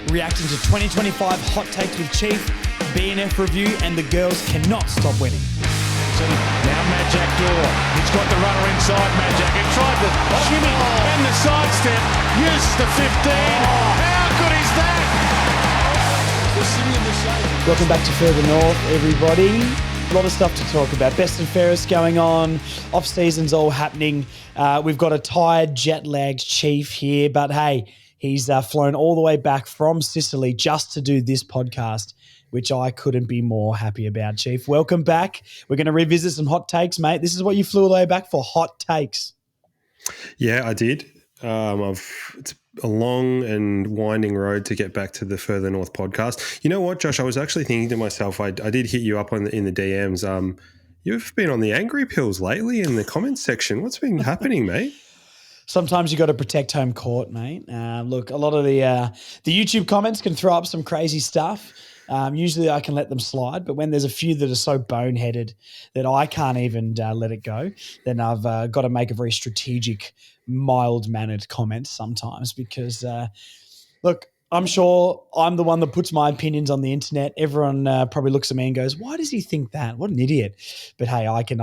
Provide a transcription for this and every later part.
reacting to 2025 Hot Takes with Chief, BNF Review, and the girls cannot stop winning. Now Majak Door. He's got the runner inside Majak. He tried the shimmy and the sidestep. Used the 15. How good is that? Welcome back to Further North, everybody. A lot of stuff to talk about. Best and fairest going on. Off-season's all happening. We've got a tired, jet-lagged Chief here, but hey, he's flown all the way back from Sicily just to do this podcast, which I couldn't be more happy about, Chief. Welcome back. We're going to revisit some hot takes, mate. This is what you flew all the way back for, hot takes. Yeah, I did. It's a long and winding road to get back to the Further North podcast. You know what, Josh? I was actually thinking to myself, I did hit you up in the DMs. You've been on the angry pills lately in the comments section. What's been happening, mate? Sometimes you got to protect home court, mate. Look, a lot of the YouTube comments can throw up some crazy stuff. Usually I can let them slide, but when there's a few that are so boneheaded that I can't even let it go, then I've got to make a very strategic, mild-mannered comment sometimes because, look, I'm sure I'm the one that puts my opinions on the internet. Everyone probably looks at me and goes, why does he think that? What an idiot. But hey, I can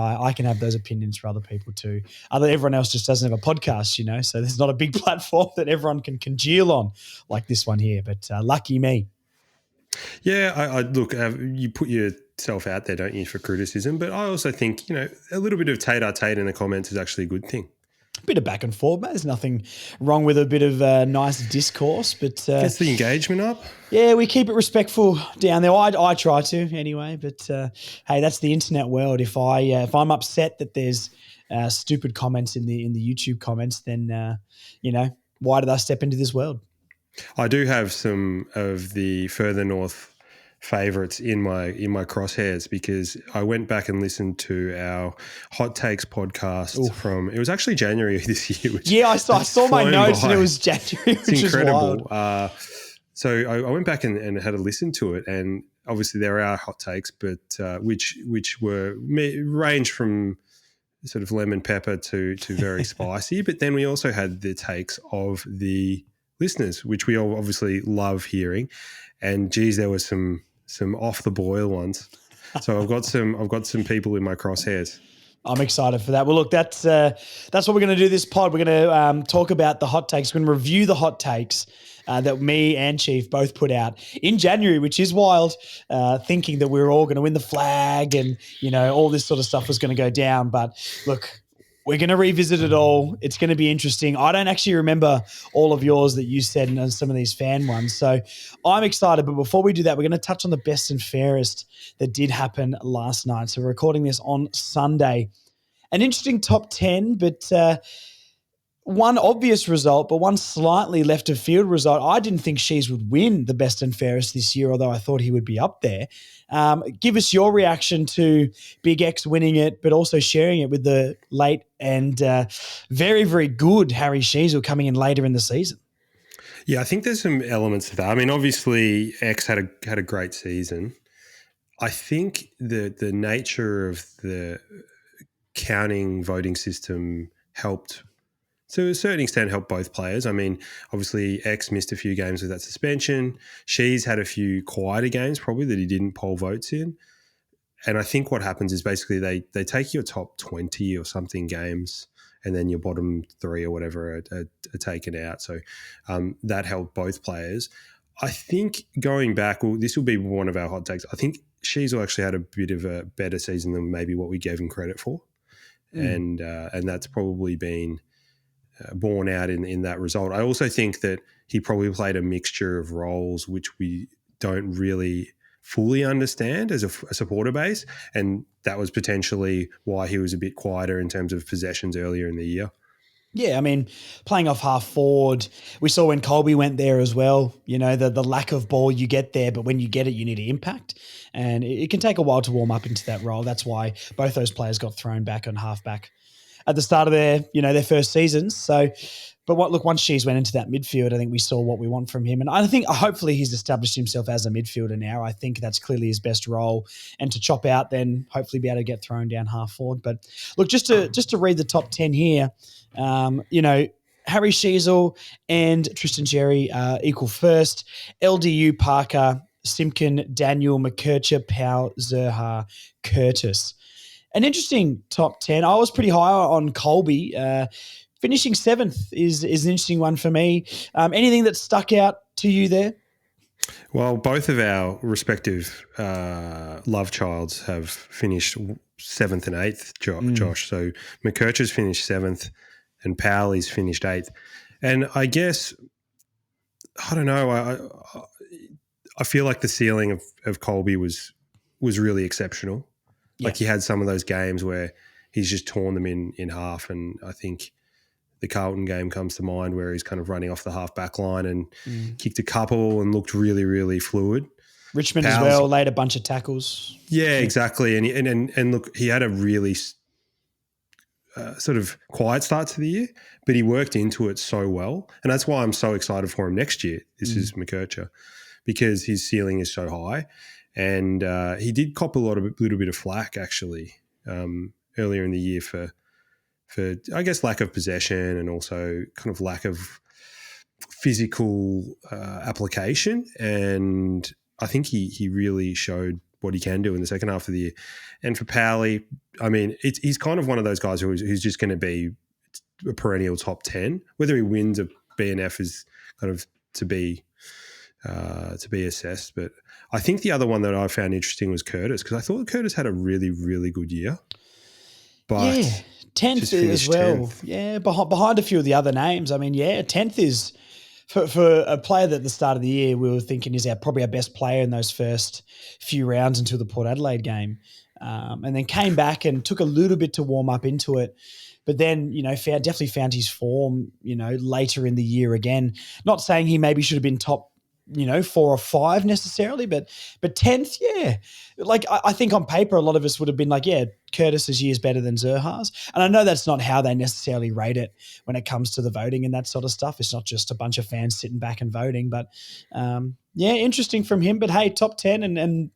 have those opinions for other people too. Everyone else just doesn't have a podcast, you know, so there's not a big platform that everyone can congeal on like this one here, but lucky me. Yeah, I look, you put yourself out there, don't you, for criticism, but I also think, you know, a little bit of tate-a-tate in the comments is actually a good thing. A bit of back and forth, mate. There's nothing wrong with a bit of nice discourse, but gets the engagement up. Yeah, we keep it respectful down there. I try to anyway, but hey, that's the internet world. If I'm upset that there's stupid comments in the YouTube comments, then you know, why did I step into this world? I do have some of the Further North favourites in my crosshairs because I went back and listened to our Hot Takes podcast from, it was actually January this year. Yeah, I saw my notes and it was January, which it's incredible. Is wild. So I went back and had a listen to it, and obviously there are hot takes, but which were range from sort of lemon pepper to very spicy. But then we also had the takes of the listeners, which we all obviously love hearing. And geez, there were some off the boil ones. So I've got some people in my crosshairs. I'm excited for that. Well, look, that's what we're going to do this pod. We're going to talk about the hot takes. We're going to review the hot takes that me and Chief both put out in January, which is wild, thinking that we were all going to win the flag and, you know, all this sort of stuff was going to go down. But look, we're going to revisit it all. It's going to be interesting. I don't actually remember all of yours that you said and some of these fan ones. So I'm excited. But before we do that, we're going to touch on the best and fairest that did happen last night. So we're recording this on Sunday. An interesting top 10, but one obvious result, but one slightly left of field result. I didn't think Shees would win the best and fairest this year, although I thought he would be up there. Give us your reaction to Big X winning it, but also sharing it with the late and very, very good Harry Sheasel coming in later in the season. Yeah, I think there's some elements to that. I mean, obviously X had a great season. I think the nature of the counting voting system helped, to a certain extent, help both players. I mean, obviously X missed a few games with that suspension. She's had a few quieter games probably that he didn't poll votes in. And I think what happens is basically they take your top 20 or something games and then your bottom 3 or whatever are taken out. So that helped both players. I think going back, well, this will be one of our hot takes. I think Sheasel actually had a bit of a better season than maybe what we gave him credit for. And that's probably been borne out in that result. I also think that he probably played a mixture of roles which we don't really fully understand as a supporter base, and that was potentially why he was a bit quieter in terms of possessions earlier in the year. Yeah, I mean, playing off half forward, we saw when Colby went there as well, you know, the lack of ball you get there, but when you get it, you need to impact. And it can take a while to warm up into that role. That's why both those players got thrown back on halfback at the start of their first seasons. So, but once Shees went into that midfield, I think we saw what we want from him. And I think hopefully he's established himself as a midfielder now. I think that's clearly his best role. And to chop out, then hopefully be able to get thrown down half forward. But look, just to read the top 10 here, you know, Harry Sheasel and Tristan Jerry equal first. LDU, Parker, Simpkin, Daniel, McKercher, Powell, Zerha, Curtis. An interesting top 10. I was pretty high on Colby. Finishing seventh is an interesting one for me. Anything that stuck out to you there? Well, both of our respective love childs have finished seventh and eighth, Josh. So McKercher's finished seventh and Powley's finished eighth. And I guess, I don't know, I feel like the ceiling of Colby was really exceptional. Yeah. Like he had some of those games where he's just torn them in half, and I think the Carlton game comes to mind where he's kind of running off the half back line and kicked a couple and looked really, really fluid. Richmond as well, laid a bunch of tackles. Yeah, exactly. And look, he had a really sort of quiet start to the year, but he worked into it so well. And that's why I'm so excited for him next year. This is McKercher, because his ceiling is so high. And he did cop a little bit of flack actually earlier in the year for I guess lack of possession and also kind of lack of physical application. And I think he really showed what he can do in the second half of the year. And for Powley, I mean, he's kind of one of those guys who's just going to be a perennial top 10. Whether he wins a BNF is kind of to be assessed. But I think the other one that I found interesting was Curtis, because I thought Curtis had a really, really good year. But yeah, 10th as well. 10th. Yeah, behind a few of the other names. I mean, yeah, 10th is for a player that at the start of the year we were thinking is probably our best player in those first few rounds until the Port Adelaide game. And then came back and took a little bit to warm up into it. But then, definitely found his form, later in the year again. Not saying he maybe should have been top 4 or 5 necessarily, but 10th, yeah. Like I think on paper, a lot of us would have been like, yeah, Curtis's year is better than Zerha's. And I know that's not how they necessarily rate it when it comes to the voting and that sort of stuff. It's not just a bunch of fans sitting back and voting, but yeah, interesting from him. But hey, top 10 and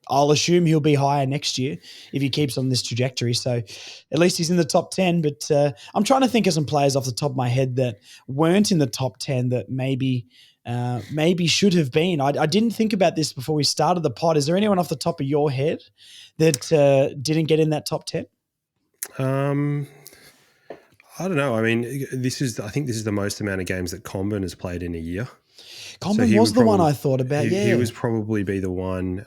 I'll assume he'll be higher next year if he keeps on this trajectory. So at least he's in the top 10. But I'm trying to think of some players off the top of my head that weren't in the top 10 that maybe should have been. I didn't think about this before we started the pod. Is there anyone off the top of your head that didn't get in that top 10? I don't know. I mean, I think this is the most amount of games that Comben has played in a year. Comben was the one I thought about. He would probably be the one.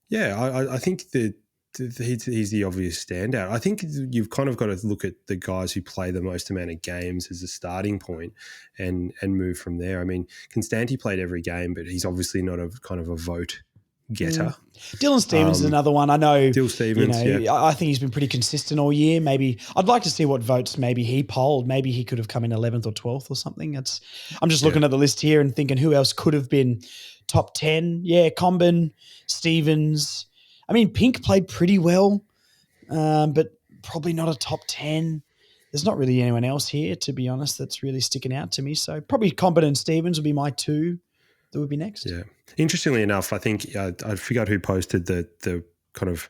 I think that he's the obvious standout. I think you've kind of got to look at the guys who play the most amount of games as a starting point and move from there. I mean, Constanti played every game, but he's obviously not a kind of a vote getter. Dylan Stevens is another one. I know. Dylan Stevens, I think he's been pretty consistent all year. Maybe I'd like to see what votes maybe he polled. Maybe he could have come in 11th or 12th or something. I'm just looking at the list here and thinking who else could have been top 10. Yeah, Comben, Stevens. I mean, Pink played pretty well, but probably not a top 10. There's not really anyone else here, to be honest, that's really sticking out to me. So probably Comben and Stevens would be my two that would be next. Yeah. Interestingly enough, I think I forgot who posted the kind of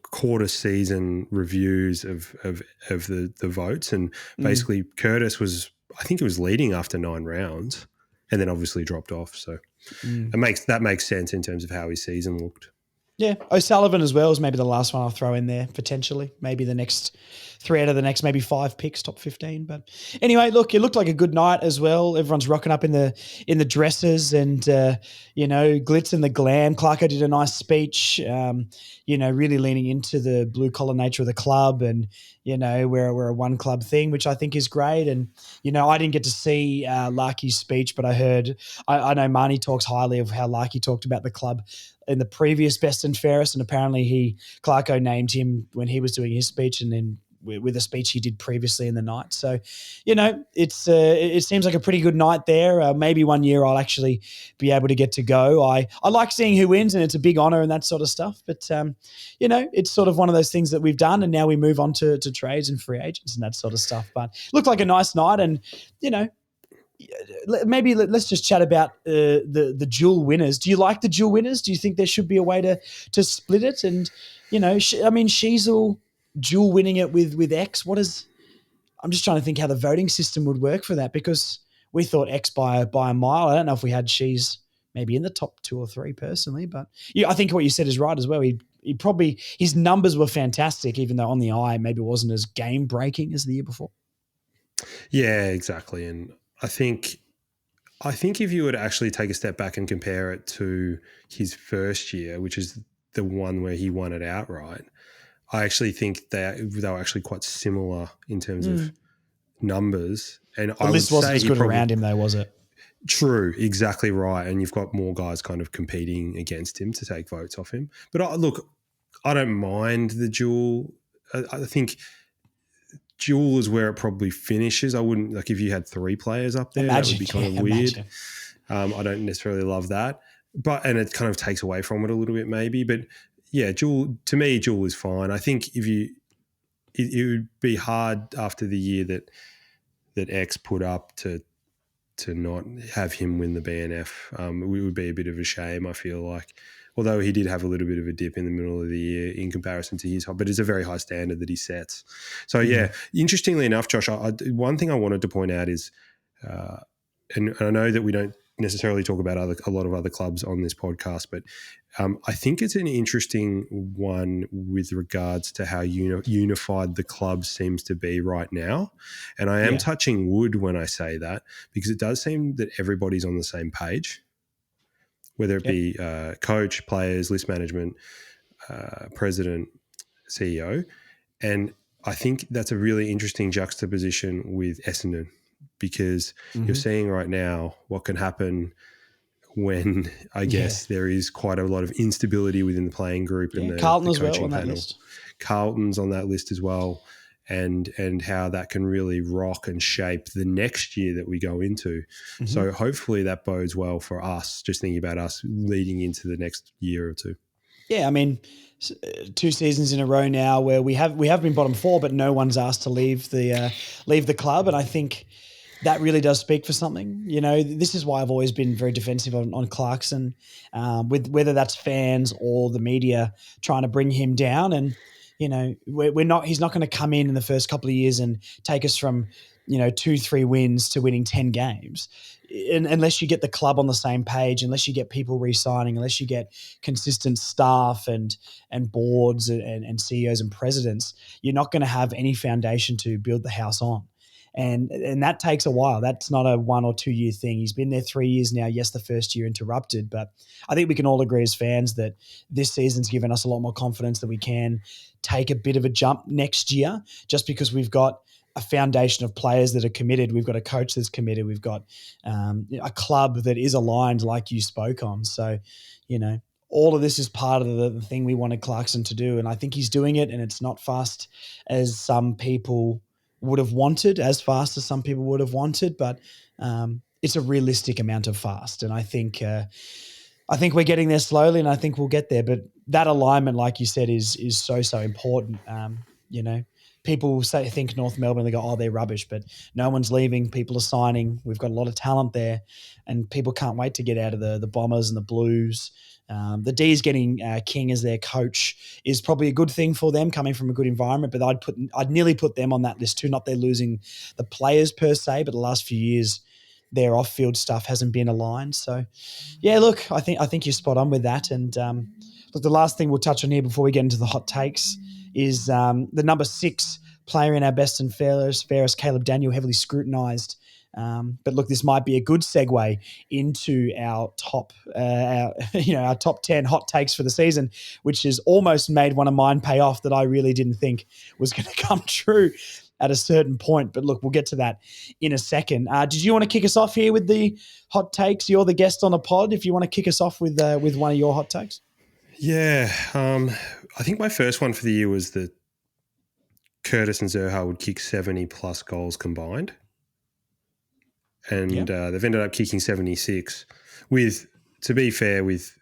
quarter season reviews of the votes, and basically Curtis was, I think it was leading after 9 rounds, and then obviously dropped off. So that makes sense in terms of how his season looked. Yeah, O'Sullivan as well is maybe the last one I'll throw in there potentially. Maybe the next 3 out of the next maybe 5 picks, top 15. But anyway, look, it looked like a good night as well. Everyone's rocking up in the dresses and glitz and the glam. Clarko did a nice speech, really leaning into the blue collar nature of the club, and we're a one club thing, which I think is great. And I didn't get to see Larky's speech, but I heard I know Marnie talks highly of how Larky talked about the club in the previous Best and Fairest, and apparently Clarko named him when he was doing his speech, and then with a speech he did previously in the night. So, it seems like a pretty good night there. Maybe one year I'll actually be able to get to go. I like seeing who wins, and it's a big honor and that sort of stuff. But, it's sort of one of those things that we've done, and now we move on to trades and free agents and that sort of stuff. But it looked like a nice night, and, maybe let's just chat about the dual winners. Do you like the dual winners? Do you think there should be a way to split it? And, Sheasel dual winning it with X. I'm just trying to think how the voting system would work for that, because we thought X by a mile. I don't know if we had She's maybe in the top 2 or 3 personally, but yeah, I think what you said is right as well. He probably, his numbers were fantastic, even though on the eye maybe wasn't as game breaking as the year before. Yeah, exactly. And I think if you were to actually take a step back and compare it to his first year, which is the one where he won it outright, I actually think they were actually quite similar in terms of numbers. And The list wasn't as good around him though, was it? True, exactly right. And you've got more guys kind of competing against him to take votes off him. But look, I don't mind the duel. I think duel is where it probably finishes. I wouldn't, like, if you had 3 players up there, that would be kind of weird. I don't necessarily love that, and it kind of takes away from it a little bit maybe. But yeah, duel, to me, duel is fine. I think it would be hard after the year that X put up to not have him win the BNF. It would be a bit of a shame, I feel like. Although he did have a little bit of a dip in the middle of the year in comparison to his, but it's a very high standard that he sets. So yeah, interestingly enough, Josh, one thing I wanted to point out is, and I know that we don't necessarily talk about a lot of other clubs on this podcast, but I think it's an interesting one with regards to how unified the club seems to be right now. And I am touching wood when I say that, because it does seem that everybody's on the same page, whether it be coach, players, list management, president, CEO. And I think that's a really interesting juxtaposition with Essendon, because you're seeing right now what can happen when, I guess, there is quite a lot of instability within the playing group and the coaching panel. Carlton's on that list as well, and how that can really rock and shape the next year that we go into. So hopefully that bodes well for us, just thinking about us leading into the next year or two. Yeah, I mean, 2 seasons in a row now where we have been bottom 4, but no one's asked to leave the club, and I think that really does speak for something. You know, this is why I've always been very defensive on Clarkson, with whether that's fans or the media trying to bring him down. And you know, he's not going to come in the first couple of years and take us from 2-3 wins to winning 10 games. Unless you get the club on the same page, unless you get people re-signing, unless you get consistent staff and boards and CEOs and presidents, you're not going to have any foundation to build the house on. And that takes a while. That's not a 1 or 2 year thing. He's been there 3 years now. Yes, the first year interrupted, but I think we can all agree as fans that this season's given us a lot more confidence that we can take a bit of a jump next year, just because we've got a foundation of players that are committed. We've got a coach that's committed. We've got a club that is aligned, like you spoke on. So, all of this is part of the thing we wanted Clarkson to do, and I think he's doing it, and it's not fast as some people would have wanted, but it's a realistic amount of fast. And I think we're getting there slowly, and I think we'll get there. But that alignment, like you said, is so important. People think North Melbourne, they go, oh, they're rubbish, but no one's leaving. People are signing. We've got a lot of talent there, and people can't wait to get out of the Bombers and the Blues. The D's getting King as their coach is probably a good thing for them, coming from a good environment, but I'd nearly put them on that list too. Not they're losing the players per se, but the last few years their off-field stuff hasn't been aligned. So, yeah, look, I think you're spot on with that. And look, the last thing we'll touch on here before we get into the hot takes is the number 6 player in our best and fairest, Caleb Daniel, heavily scrutinised. But look, this might be a good segue into our top 10 hot takes for the season, which has almost made one of mine pay off that I really didn't think was going to come true at a certain point. But look, we'll get to that in a second. Did you want to kick us off here with the hot takes? You're the guest on the pod. If you want to kick us off with one of your hot takes. Yeah. I think my first one for the year was that Curtis and Zerha would kick 70 plus goals combined. And they've ended up kicking 76 with, to be fair, with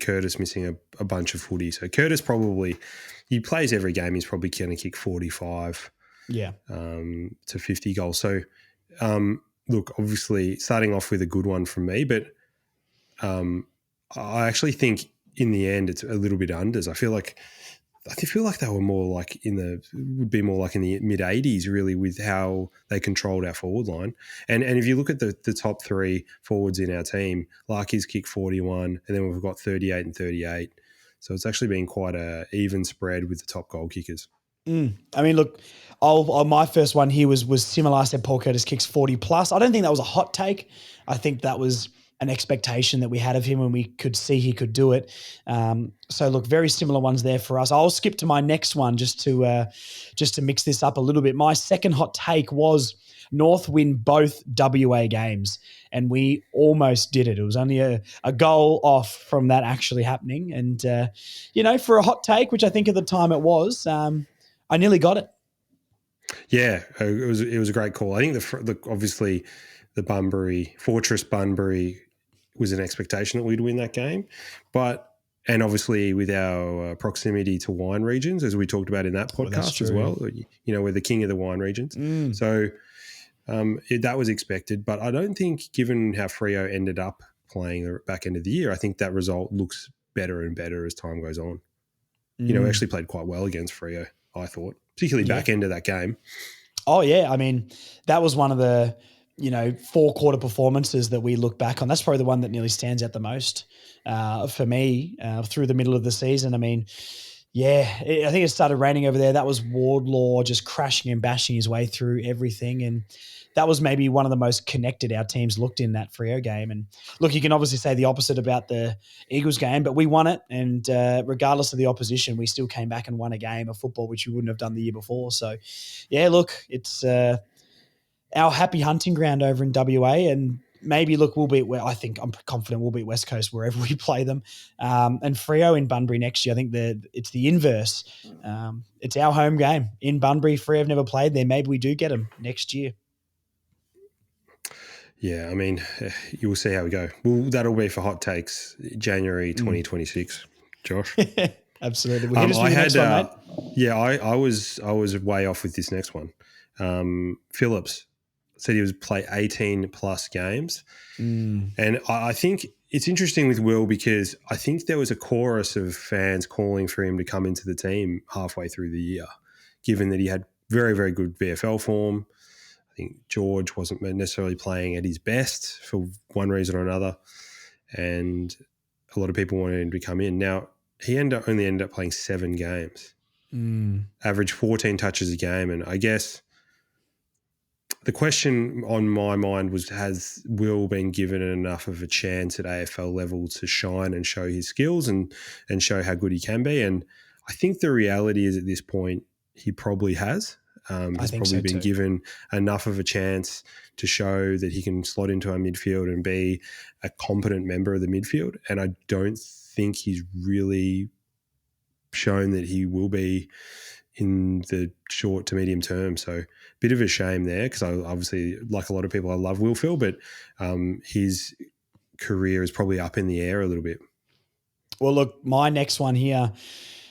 Curtis missing a bunch of footy. So Curtis he plays every game. He's probably going to kick 45 to 50 goals. So, look, obviously starting off with a good one from me, but I actually think in the end it's a little bit unders. I feel like I feel like they were more like would be more like in the mid 80s, really, with how they controlled our forward line. And if you look at the top three forwards in our team, Larky's kicked 41, and then we've got 38 and 38. So it's actually been quite a even spread with the top goal kickers. I mean, look, my first one here was similar. I said Paul Curtis kicks 40 plus. I don't think that was a hot take. I think that was an expectation that we had of him when we could see he could do it. So look, very similar ones there for us. I'll skip to my next one just to mix this up a little bit. My second hot take was North win both WA games, and we almost did it. It was only a goal off from that actually happening. And, for a hot take, which I think at the time it was, I nearly got it. Yeah, it was a great call. I think obviously the Fortress Bunbury was an expectation that we'd win that game, and obviously with our proximity to wine regions, as we talked about in that podcast as well, we're the king of the wine regions. So that was expected, but I don't think, given how Freo ended up playing the back end of the year, I think that result looks better and better as time goes on. We actually played quite well against Freo, I thought, particularly back end of that game. Oh, yeah. I mean, that was one of the, 4-quarter performances that we look back on. That's probably the one that nearly stands out the most for me through the middle of the season. I mean, I think it started raining over there. That was Wardlaw just crashing and bashing his way through everything. And that was maybe one of the most connected our teams looked in that Freo game. And look, you can obviously say the opposite about the Eagles game, but we won it. And regardless of the opposition, we still came back and won a game of football, which we wouldn't have done the year before. So, look, it's our happy hunting ground over in WA. And maybe, look, I'm confident we'll beat West Coast wherever we play them. And Freo in Bunbury next year, I think it's the inverse. It's our home game in Bunbury. Freo have never played there. Maybe we do get them next year. Yeah, I mean, you will see how we go. Well, that'll be for hot takes January 2026, Josh. Absolutely. Well, hit us with the next one, mate. Yeah, I was way off with this next one. Phillips said he was play 18 plus games. And I think it's interesting with Will, because I think there was a chorus of fans calling for him to come into the team halfway through the year, given that he had very, very good VFL form. I think George wasn't necessarily playing at his best for one reason or another, and a lot of people wanted him to come in. Now, he only ended up playing 7 games, averaged 14 touches a game, and I guess the question on my mind was, has Will been given enough of a chance at AFL level to shine and show his skills and show how good he can be? And I think the reality is, at this point, he probably has. He's probably been given enough of a chance to show that he can slot into our midfield and be a competent member of the midfield. And I don't think he's really shown that he will be in the short to medium term. So bit of a shame there, because I obviously, like a lot of people, I love Will Phil, but his career is probably up in the air a little bit. Well, look, my next one here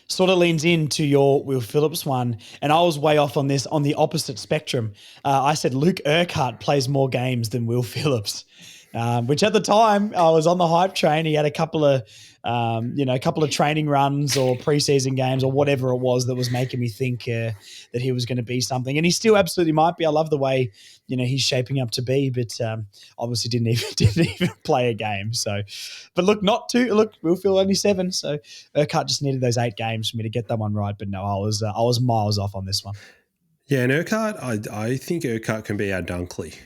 sort of leans into your Will Phillips one, and I was way off on this on the opposite spectrum. I said Luke Urquhart plays more games than Will Phillips, which at the time I was on the hype train. He had a couple of training runs or preseason games or whatever it was that was making me think that he was going to be something, and he still absolutely might be. I love the way he's shaping up to be, but obviously didn't even play a game. So, but look, Will Phil only 7, so Urquhart just needed those 8 games for me to get that one right. But no, I was miles off on this one. Yeah, and Urquhart, I think Urquhart can be our Dunkley.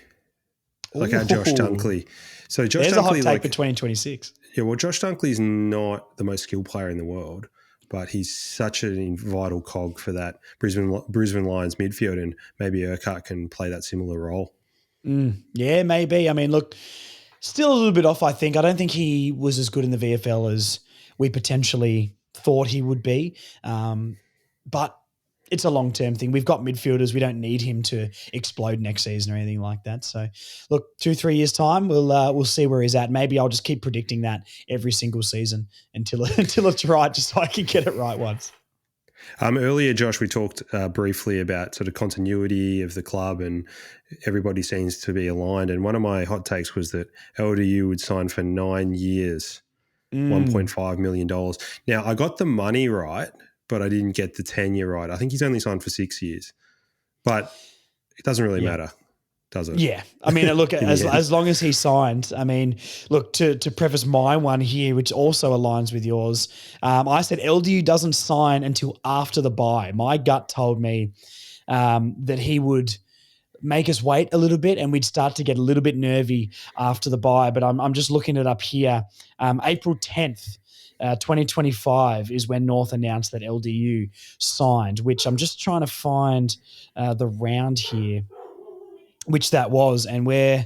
Like our Josh Dunkley. So Josh There's Dunkley, a hot take for 2026. Yeah, well, Josh Dunkley's not the most skilled player in the world, but he's such a vital cog for that Brisbane Lions midfield, and maybe Urquhart can play that similar role. Yeah, maybe. I mean, look, still a little bit off, I think. I don't think he was as good in the VFL as we potentially thought he would be. But it's a long-term thing. We've got midfielders. We don't need him to explode next season or anything like that. So, look, 2-3 years' time, we'll see where he's at. Maybe I'll just keep predicting that every single season until it's right, just so I can get it right once. Earlier, Josh, we talked briefly about sort of continuity of the club, and everybody seems to be aligned. And one of my hot takes was that LDU would sign for 9 years, $1.5 million. Now, I got the money right, but I didn't get the tenure right. I think he's only signed for 6 years, but it doesn't really matter, does it? Yeah. I mean, look, In the end. as long as he signed, I mean, look, to preface my one here, which also aligns with yours, I said LDU doesn't sign until after the bye. My gut told me that he would make us wait a little bit and we'd start to get a little bit nervy after the bye. But I'm just looking it up here. April 10th, 2025 is when North announced that LDU signed, which I'm just trying to find the round here, which that was, and we're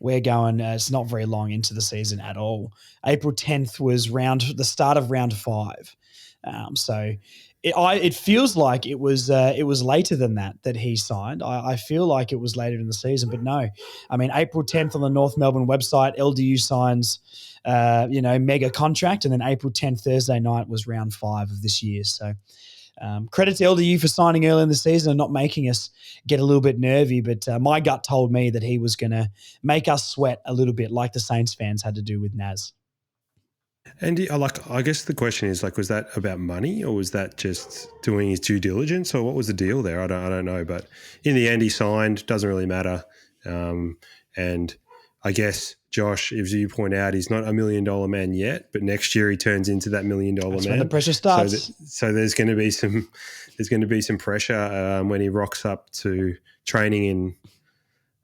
going. It's not very long into the season at all. April 10th was the start of round 5. So it feels like it was later than that he signed. I feel like it was later in the season, but no. I mean, April 10th on the North Melbourne website, LDU signs mega contract, and then April 10th, Thursday night, was round 5 of this year. So credit to LDU for signing early in the season and not making us get a little bit nervy. But my gut told me that he was going to make us sweat a little bit, like the Saints fans had to do with Naz. And I guess the question is, was that about money, or was that just doing his due diligence, or what was the deal there? I don't know. But in the end, he signed. Doesn't really matter. And I guess, Josh, as you point out, he's not $1 million man yet, but next year he turns into that $1 million man. When the pressure starts. So there's going to be some pressure when he rocks up to training in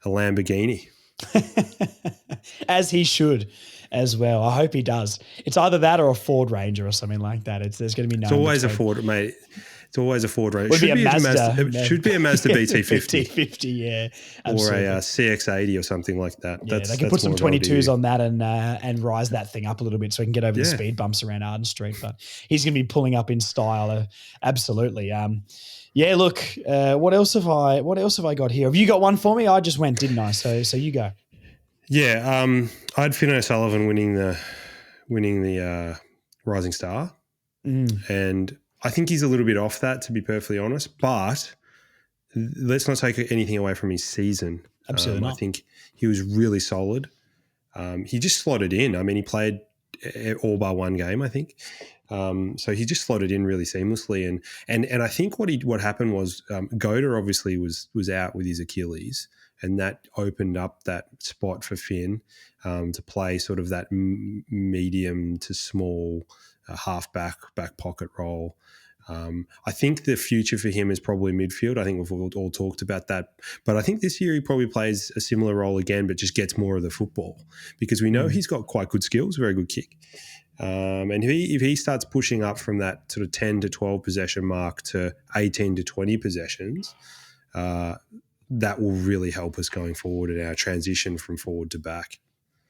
a Lamborghini, as he should as well. I hope he does. It's either that or a Ford Ranger or something like that. There's going to be no. It's always a Ford, mate. It's always a Ford Ranger. It should be a Mazda BT50. BT50, yeah. Absolutely. Or a CX-80 or something like that. Yeah, they can put some 22s on that and rise that thing up a little bit so he can get over the speed bumps around Arden Street. But he's going to be pulling up in style, absolutely. Yeah, look, what else have I got here? Have you got one for me? I just went, didn't I? So you go. Yeah, I had Finn O'Sullivan winning the Rising Star, and I think he's a little bit off that, to be perfectly honest. But let's not take anything away from his season. Absolutely not. I think he was really solid. He just slotted in. I mean, he played all bar one game, I think. So he just slotted in really seamlessly. And I think what happened was Goda obviously was out with his Achilles, and that opened up that spot for Finn to play sort of that medium to small half-back, back pocket role. I think the future for him is probably midfield. I think we've all talked about that. But I think this year he probably plays a similar role again, but just gets more of the football, because we know he's got quite good skills, very good kick. And if he starts pushing up from that sort of 10 to 12 possession mark to 18 to 20 possessions, that will really help us going forward in our transition from forward to back.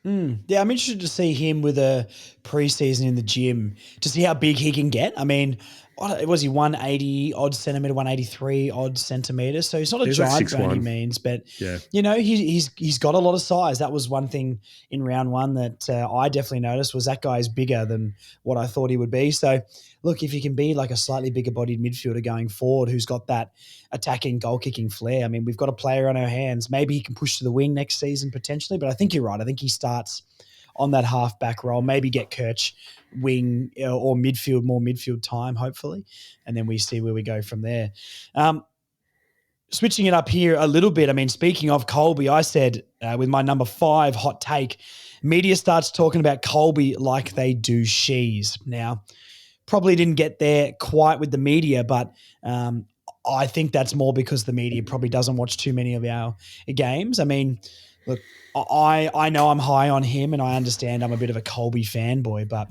Yeah, I'm interested to see him with a preseason in the gym to see how big he can get. I mean, was he 180 odd centimeter, 183 odd centimeters? So he's not a giant by any means, but he's got a lot of size. That was one thing in round 1 that I definitely noticed, was that guy is bigger than what I thought he would be. So look, if he can be like a slightly bigger bodied midfielder going forward who's got that attacking, goal kicking flair, I mean, we've got a player on our hands. Maybe he can push to the wing next season potentially, but I think you're right. I think he starts on that half-back role, maybe get Kirch wing or midfield, more midfield time, hopefully, and then we see where we go from there. Switching it up here a little bit, I mean, speaking of Colby, I said with my number 5 hot take, media starts talking about Colby like they do Shees. Now, probably didn't get there quite with the media, but I think that's more because the media probably doesn't watch too many of our games. I mean, look, I know I'm high on him, and I understand I'm a bit of a Colby fanboy, but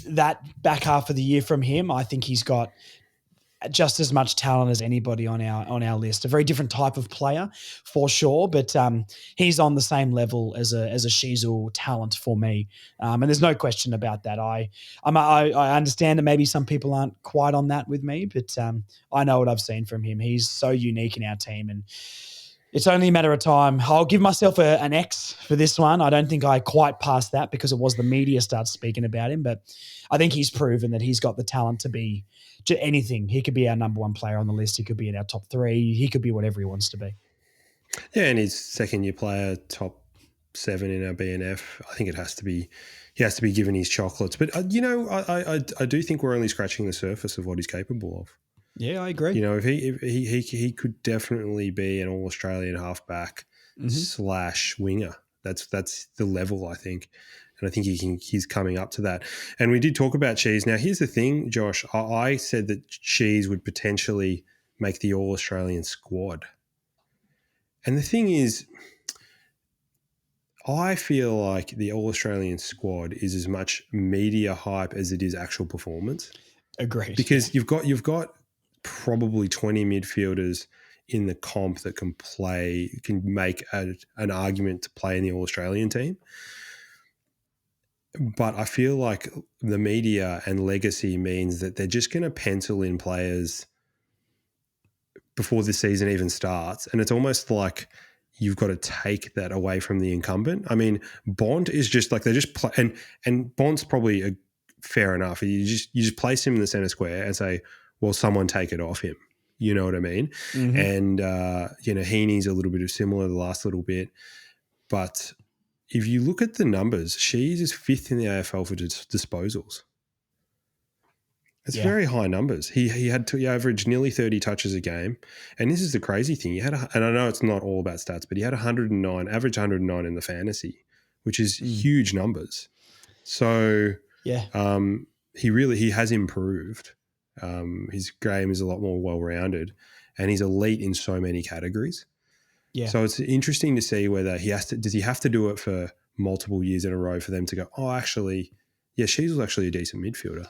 that back half of the year from him, I think he's got just as much talent as anybody on our list. A very different type of player for sure, but he's on the same level as a Sheezel talent for me, and there's no question about that. I understand that maybe some people aren't quite on that with me, but I know what I've seen from him. He's so unique in our team, and it's only a matter of time. I'll give myself an X for this one. I don't think I quite passed that because it was the media starts speaking about him, but I think he's proven that he's got the talent to be anything. He could be our number 1 player on the list. He could be in our top 3. He could be whatever he wants to be. Yeah, and he's second-year player, top 7 in our BNF. I think it has to be. He has to be given his chocolates. But I do think we're only scratching the surface of what he's capable of. Yeah, I agree. If he could definitely be an All Australian halfback / winger. That's the level, I think. And I think he's coming up to that. And we did talk about Cheese. Now, here's the thing, Josh. I said that Cheese would potentially make the All Australian squad. And the thing is, I feel like the All Australian squad is as much media hype as it is actual performance. Agreed. Because you've got probably 20 midfielders in the comp that can make an argument to play in the All Australian team. But I feel like the media and legacy means that they're just going to pencil in players before the season even starts. And it's almost like you've got to take that away from the incumbent. I mean, Bond is just like they just play, and Bond's probably fair enough. You just place him in the center square and say, well, someone take it off him. You know what I mean? Mm-hmm. And, Heaney's a little bit of similar the last little bit. But if you look at the numbers, Shees is 5th in the AFL for disposals. It's very high numbers. He had to average nearly 30 touches a game. And this is the crazy thing. And I know it's not all about stats, but he had 109 in the fantasy, which is huge numbers. So he has improved. His game is a lot more well-rounded and he's elite in so many categories. Yeah. So it's interesting to see whether does he have to do it for multiple years in a row for them to go, oh, actually, Shees was actually a decent midfielder.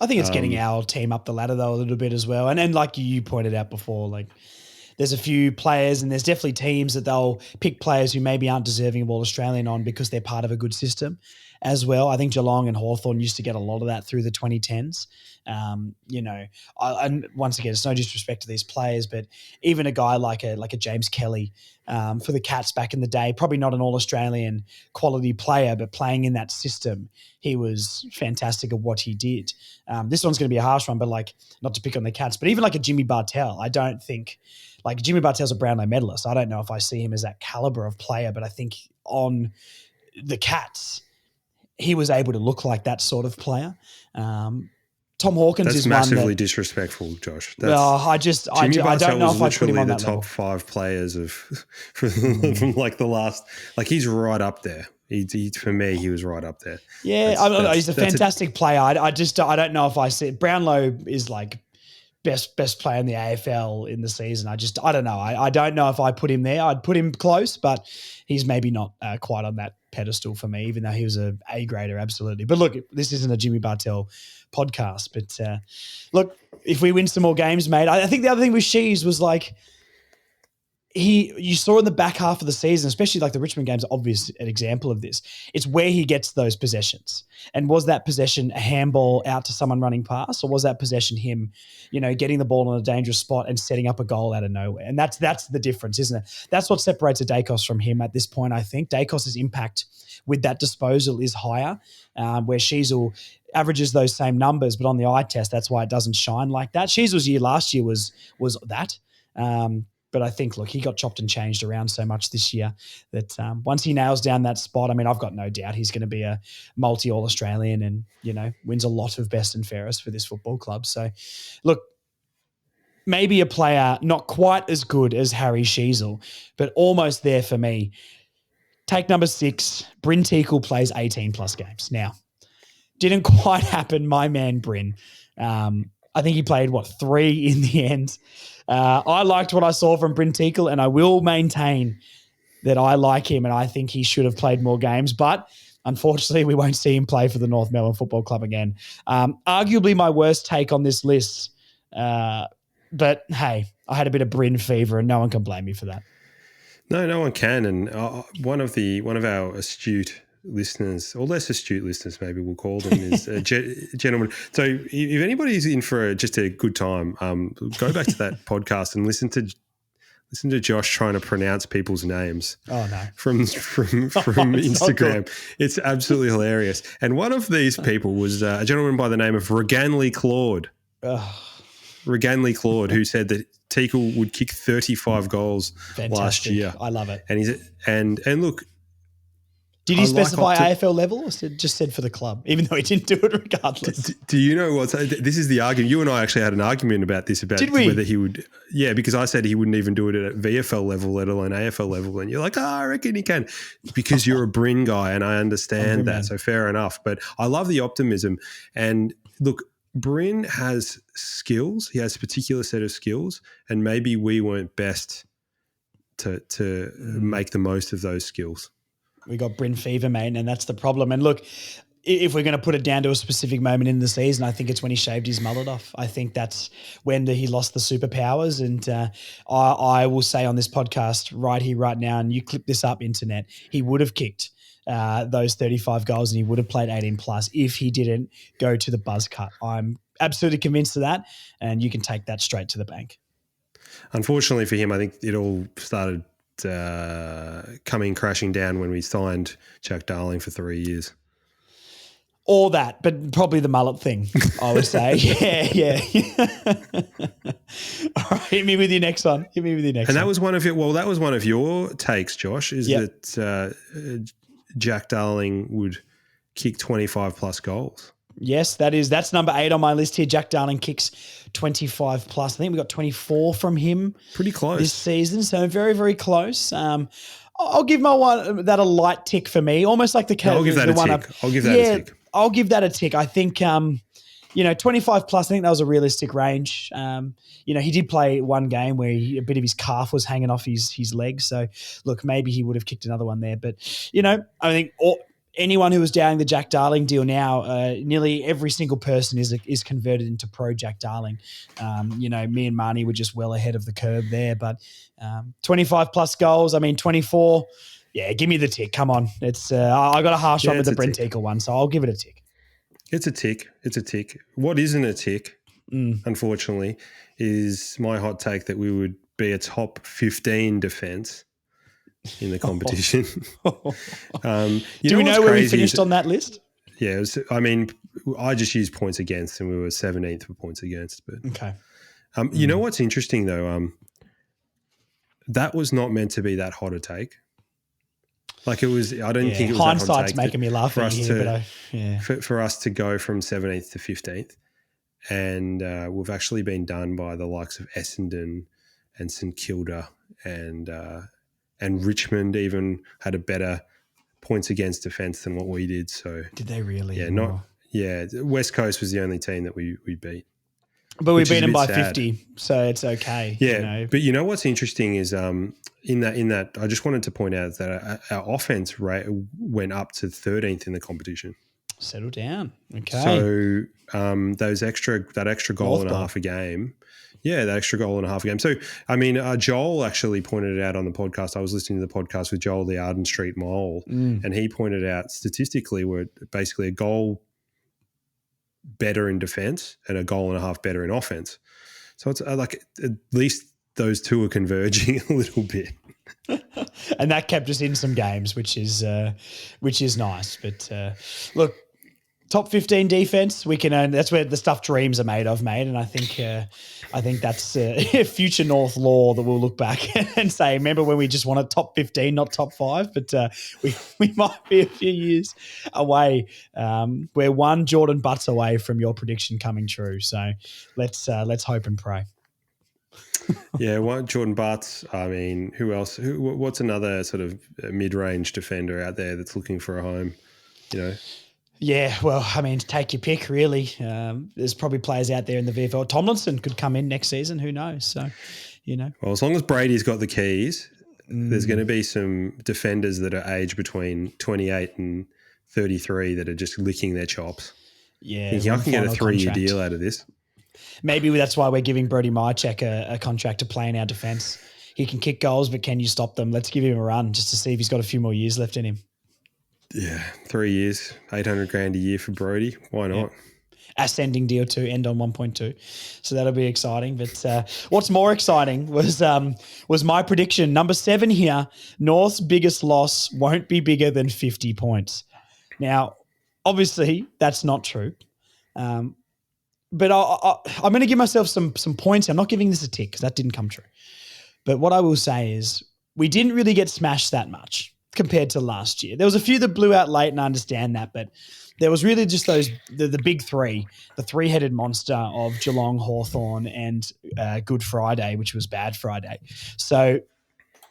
I think it's getting our team up the ladder though a little bit as well. And then like you pointed out before, like there's a few players and there's definitely teams that they'll pick players who maybe aren't deserving of All Australian on because they're part of a good system as well. I think Geelong and Hawthorn used to get a lot of that through the 2010s. And once again, it's no disrespect to these players, but even a guy like a James Kelly for the Cats back in the day, probably not an All-Australian quality player, but playing in that system, he was fantastic at what he did. This one's going to be a harsh one, but like not to pick on the Cats, but even like a Jimmy Bartell, I don't think like Jimmy Bartell's a Brownlow medalist. I don't know if I see him as that caliber of player, but I think on the Cats, he was able to look like that sort of player. Tom Hawkins That's is massively disrespectful, Josh. I don't know if I put him on that top level. 5 players from like the last, like he's right up there. For me, he was right up there. Yeah, he's a fantastic player. I don't know if I see Brownlow is like best player in the AFL in the season. I don't know. I don't know if I put him there. I'd put him close, but he's maybe not quite on that pedestal for me, even though he was a grader, absolutely. But look, this isn't a Jimmy Bartell podcast, but look, if we win some more games, mate, I think the other thing with Shees was like, you saw in the back half of the season, especially like the Richmond game's obvious an example of this. It's where he gets those possessions. And was that possession a handball out to someone running past, or was that possession him, getting the ball in a dangerous spot and setting up a goal out of nowhere? And that's the difference, isn't it? That's what separates a Dacos from him at this point, I think. Dacos' impact with that disposal is higher, where Sheasel averages those same numbers, but on the eye test, that's why it doesn't shine like that. Sheasel's year last year was that. But I think, look, he got chopped and changed around so much this year that once he nails down that spot, I mean, I've got no doubt he's going to be a multi-All-Australian and, wins a lot of best and fairest for this football club. So, look, maybe a player not quite as good as Harry Sheasel, but almost there for me. Take number 6, Bryn Teakle plays 18-plus games. Now, didn't quite happen, my man Bryn. I think he played, 3 in the end. I liked what I saw from Bryn Teakle, and I will maintain that I like him and I think he should have played more games. But unfortunately, we won't see him play for the North Melbourne Football Club again. Arguably my worst take on this list. But, hey, I had a bit of Bryn fever and no one can blame me for that. No one can. And one of our astute listeners, or less astute listeners, maybe we'll call them, is a gentleman. So if anybody's in for just a good time, go back to that podcast and listen to Josh trying to pronounce people's names. Oh no, from Instagram. It's absolutely hilarious. And one of these people was a gentleman by the name of Reganley Claude. Reganley Claude, who said that Teakle would kick 35 goals last year. I love it. And and look, Did he I like specify AFL level or just said for the club, even though he didn't do it regardless? Do you know what? This is the argument. You and I actually had an argument about this, about Did we? whether he would. Yeah, because I said he wouldn't even do it at VFL level, let alone AFL level. And you're like, I reckon he can, because you're a Bryn guy and I understand that. Man. So fair enough. But I love the optimism. And look, Bryn has skills. He has a particular set of skills, and maybe we weren't best to make the most of those skills. We got Bryn fever, mate, and that's the problem. And look, if we're going to put it down to a specific moment in the season, I think it's when he shaved his mullet off. I think that's when he lost the superpowers. And I will say on this podcast right here, right now, and you clip this up, internet, he would have kicked those 35 goals and he would have played 18 plus if he didn't go to the buzz cut. I'm absolutely convinced of that, and you can take that straight to the bank. Unfortunately for him, I think it all started coming crashing down when we signed Jack Darling for 3 years. All that, but probably the mullet thing, I would say. Yeah. All right, hit me with your next one. And that was one of your takes, Josh, is that Jack Darling would kick 25 plus goals. Yes, that's number 8 on my list here. Jack Darling kicks 25 plus. I think we got 24 from him. Pretty close this season, so very, very close. I'll give my one that a light tick for me, almost like the. I'll give that a tick. I'll give that a tick. I think 25 plus. I think that was a realistic range. He did play one game where a bit of his calf was hanging off his leg. So look, maybe he would have kicked another one there. But I think anyone who is doubting the Jack Darling deal now, nearly every single person is converted into pro Jack Darling. Me and Marnie were just well ahead of the curve there, but 25 plus goals. I mean, 24. Yeah, give me the tick. Come on. It's I got a harsh one with the Brent Teakle one, so I'll give it a tick. It's a tick. What isn't a tick, unfortunately, is my hot take that we would be a top 15 defence in the competition. Do we know where we finished on that list? Yeah, I just used points against, and we were 17th for points against. But okay. You know what's interesting though? That was not meant to be that hot a take. Like it was. I don't think it was hindsight's that hot a take making me laugh for us for us to go from 17th to 15th, and we've actually been done by the likes of Essendon and St Kilda and Richmond even had a better points against defence than what we did. So did they really? Yeah, West Coast was the only team that we beat. But we beat them by 50, so it's okay. Yeah, but you know what's interesting is in that I just wanted to point out that our offense rate went up to 13th in the competition. Settle down, okay. So that extra goal and a half a game. Yeah, that extra goal and a half a game. So, I mean, Joel actually pointed it out on the podcast. I was listening to the podcast with Joel, the Arden Street Mole, and he pointed out statistically we're basically a goal better in defense and a goal and a half better in offense. So it's like at least those two are converging a little bit. And that kept us in some games, which is nice. But look, top 15 defense, we can earn. That's where the stuff dreams are made of, mate. And I think that's future North law that we'll look back and say, remember when we just wanted top 15, not top 5? But we might be a few years away. We're one Jordan Butts away from your prediction coming true. So let's hope and pray. Yeah, one Jordan Butts. I mean, who else? What's another sort of mid-range defender out there that's looking for a home? Yeah, well, I mean, take your pick, really. There's probably players out there in the VFL. Tomlinson could come in next season. Who knows? So, Well, as long as Brady's got the keys, there's going to be some defenders that are aged between 28 and 33 that are just licking their chops. Yeah. Thinking I can get a 3-year deal out of this. Maybe that's why we're giving Brody Mychek a contract to play in our defence. He can kick goals, but can you stop them? Let's give him a run just to see if he's got a few more years left in him. Yeah, 3 years, $800,000 a year for Brody. Why not? Yep. Ascending deal to end on 1.2. So that'll be exciting. But what's more exciting was my prediction. Number 7 here, North's biggest loss won't be bigger than 50 points. Now, obviously, that's not true. But I'm going to give myself some points. I'm not giving this a tick because that didn't come true. But what I will say is we didn't really get smashed that much. compared to last year. There was a few that blew out late, and I understand that, but there was really just the big three, the three-headed monster of Geelong, Hawthorn, and Good Friday, which was Bad Friday. So,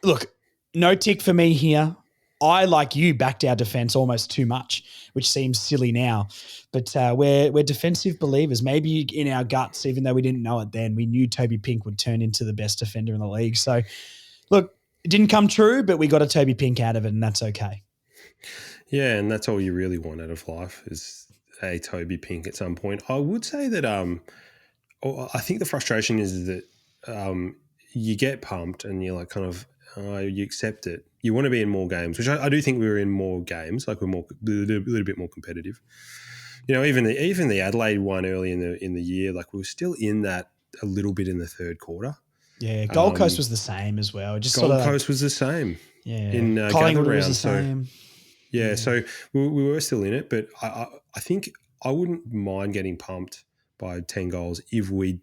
look, no tick for me here. I, like you, backed our defense almost too much, which seems silly now. But we're defensive believers. Maybe in our guts, even though we didn't know it then, we knew Toby Pink would turn into the best defender in the league. So, look, it didn't come true, but we got a Toby Pink out of it, and that's okay. Yeah, and that's all you really want out of life is a Toby Pink at some point. I would say that I think the frustration is that you get pumped and you're like kind of you accept it. You want to be in more games, which I do think we were in more games, like we're a little bit more competitive. You know, even the Adelaide one early in the year, like we were still in that a little bit in the third quarter. Yeah, Gold Coast was the same as well. Just Gold Coast was the same. Yeah, in Collingwood gather was round. the same. Yeah, so we were still in it, but I think I wouldn't mind getting pumped by 10 goals if we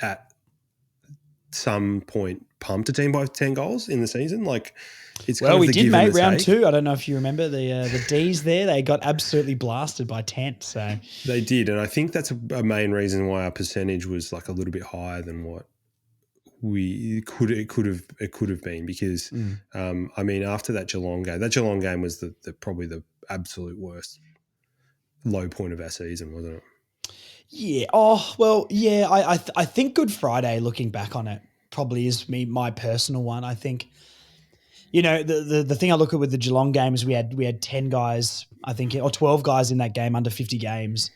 at some point pumped a team by 10 goals in the season. Like it's well, kind of we the did, give and mate. the Round take. 2. I don't know if you remember the D's there. They got absolutely blasted by 10. So They did, and I think that's a main reason why our percentage was like a little bit higher than what it could have been because I mean after that Geelong game was the probably the absolute worst low point of our season, wasn't it? yeah. Oh well, yeah. I think Good Friday, looking back on it, probably is my personal one. I think, you know, the thing I look at with the Geelong game is we had 10 guys, I think, or 12 guys in that game under 50 games.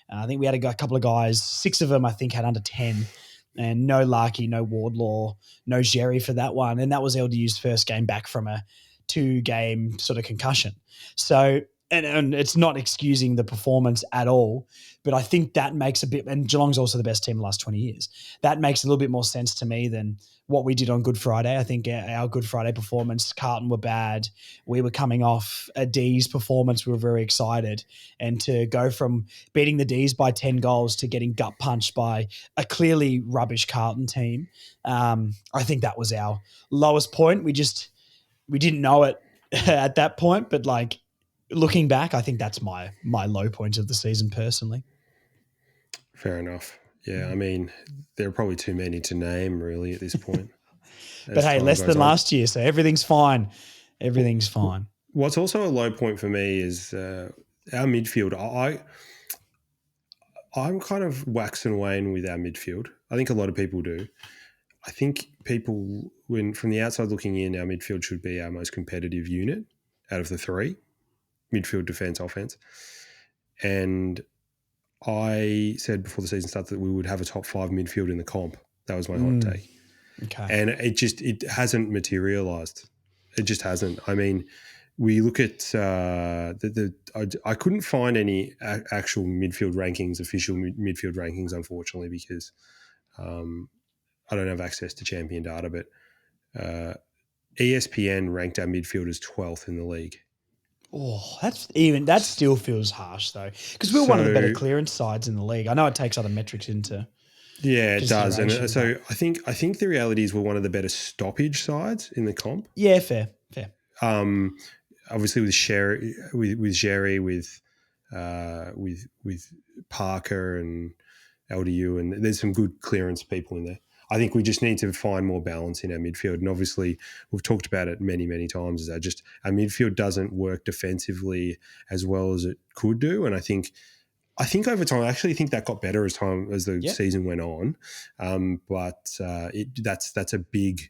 I think we had a couple of guys, 6 of them I think had under 10. And no Larky, no Wardlaw, no Jerry for that one. And that was LDU's first game back from a 2-game sort of concussion. So, and it's not excusing the performance at all, but I think that makes a bit, and Geelong's also the best team in the last 20 years. That makes a little bit more sense to me than what we did on Good Friday. I think our Good Friday performance, Carlton were bad. We were coming off a D's performance. We were very excited. And to go from beating the D's by 10 goals to getting gut punched by a clearly rubbish Carlton team, I think that was our lowest point. We didn't know it at that point, but like looking back, I think that's my low point of the season personally. Fair enough. Yeah, I mean, there are probably too many to name really at this point. But hey, less than last year, so everything's fine. Everything's fine. What's also a low point for me is our midfield. I'm kind of wax and wane with our midfield. I think a lot of people do. I think people, when from the outside looking in, our midfield should be our most competitive unit out of the 3, midfield, defence, offence. And I said before the season started that we would have a top 5 midfield in the comp. That was my hot take. Okay. And it hasn't materialised. It just hasn't. I mean, we look at I couldn't find any actual midfield rankings, official midfield rankings, unfortunately, because I don't have access to champion data, but ESPN ranked our midfield as 12th in the league. Oh, that still feels harsh though, because we're one of the better clearance sides in the league. I know it takes other metrics into. Yeah, it does, and so I think the reality is we're one of the better stoppage sides in the comp. Yeah, fair. Obviously with Sherry, with Jerry, with Parker and LDU, and there's some good clearance people in there. I think we just need to find more balance in our midfield. And obviously, we've talked about it many, many times, is that our midfield doesn't work defensively as well as it could do. And I think over time, I actually think that got better as the season went on. But that's a big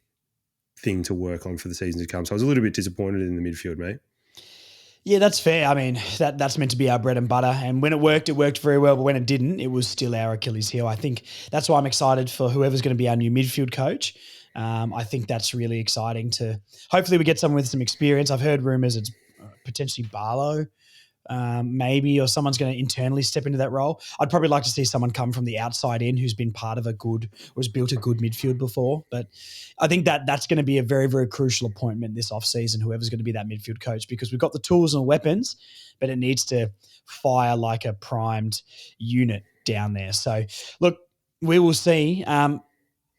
thing to work on for the season to come. So I was a little bit disappointed in the midfield, mate. Yeah, that's fair. I mean, that's meant to be our bread and butter. And when it worked very well. But when it didn't, it was still our Achilles heel. I think that's why I'm excited for whoever's going to be our new midfield coach. I think that's really exciting to hopefully we get someone with some experience. I've heard rumours it's potentially Barlow, maybe, or someone's going to internally step into that role. I'd probably like to see someone come from the outside in who's been part of or has built a good midfield before. But I think that's going to be a very, very crucial appointment this offseason, whoever's going to be that midfield coach, because we've got the tools and weapons, but it needs to fire like a primed unit down there. So, look, we will see.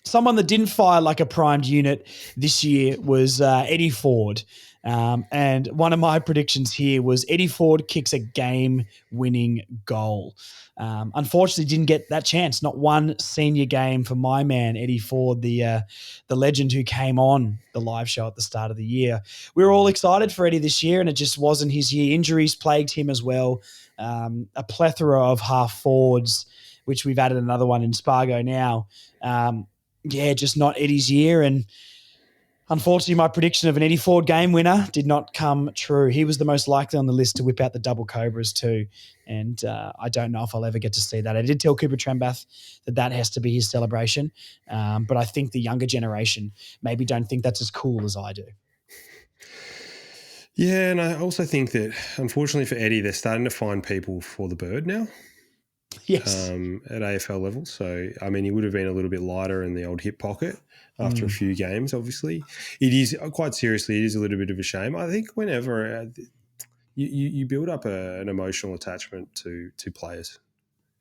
Someone that didn't fire like a primed unit this year was Eddie Ford. And one of my predictions here was Eddie Ford kicks a game-winning goal. Unfortunately, didn't get that chance. Not one senior game for my man, Eddie Ford, the legend who came on the live show at the start of the year. We were all excited for Eddie this year, and it just wasn't his year. Injuries plagued him as well. A plethora of half forwards, which we've added another one in Spargo now. Just not Eddie's year. And unfortunately, my prediction of an Eddie Ford game winner did not come true. He was the most likely on the list to whip out the double Cobras too. And I don't know if I'll ever get to see that. I did tell Cooper Trembath that has to be his celebration. But I think the younger generation maybe don't think that's as cool as I do. Yeah, and I also think that, unfortunately for Eddie, they're starting to find people for the bird now. Yes. At AFL level. So, I mean, he would have been a little bit lighter in the old hip pocket after a few games, obviously. It is, quite seriously, it is a little bit of a shame. I think whenever you build up an emotional attachment to players,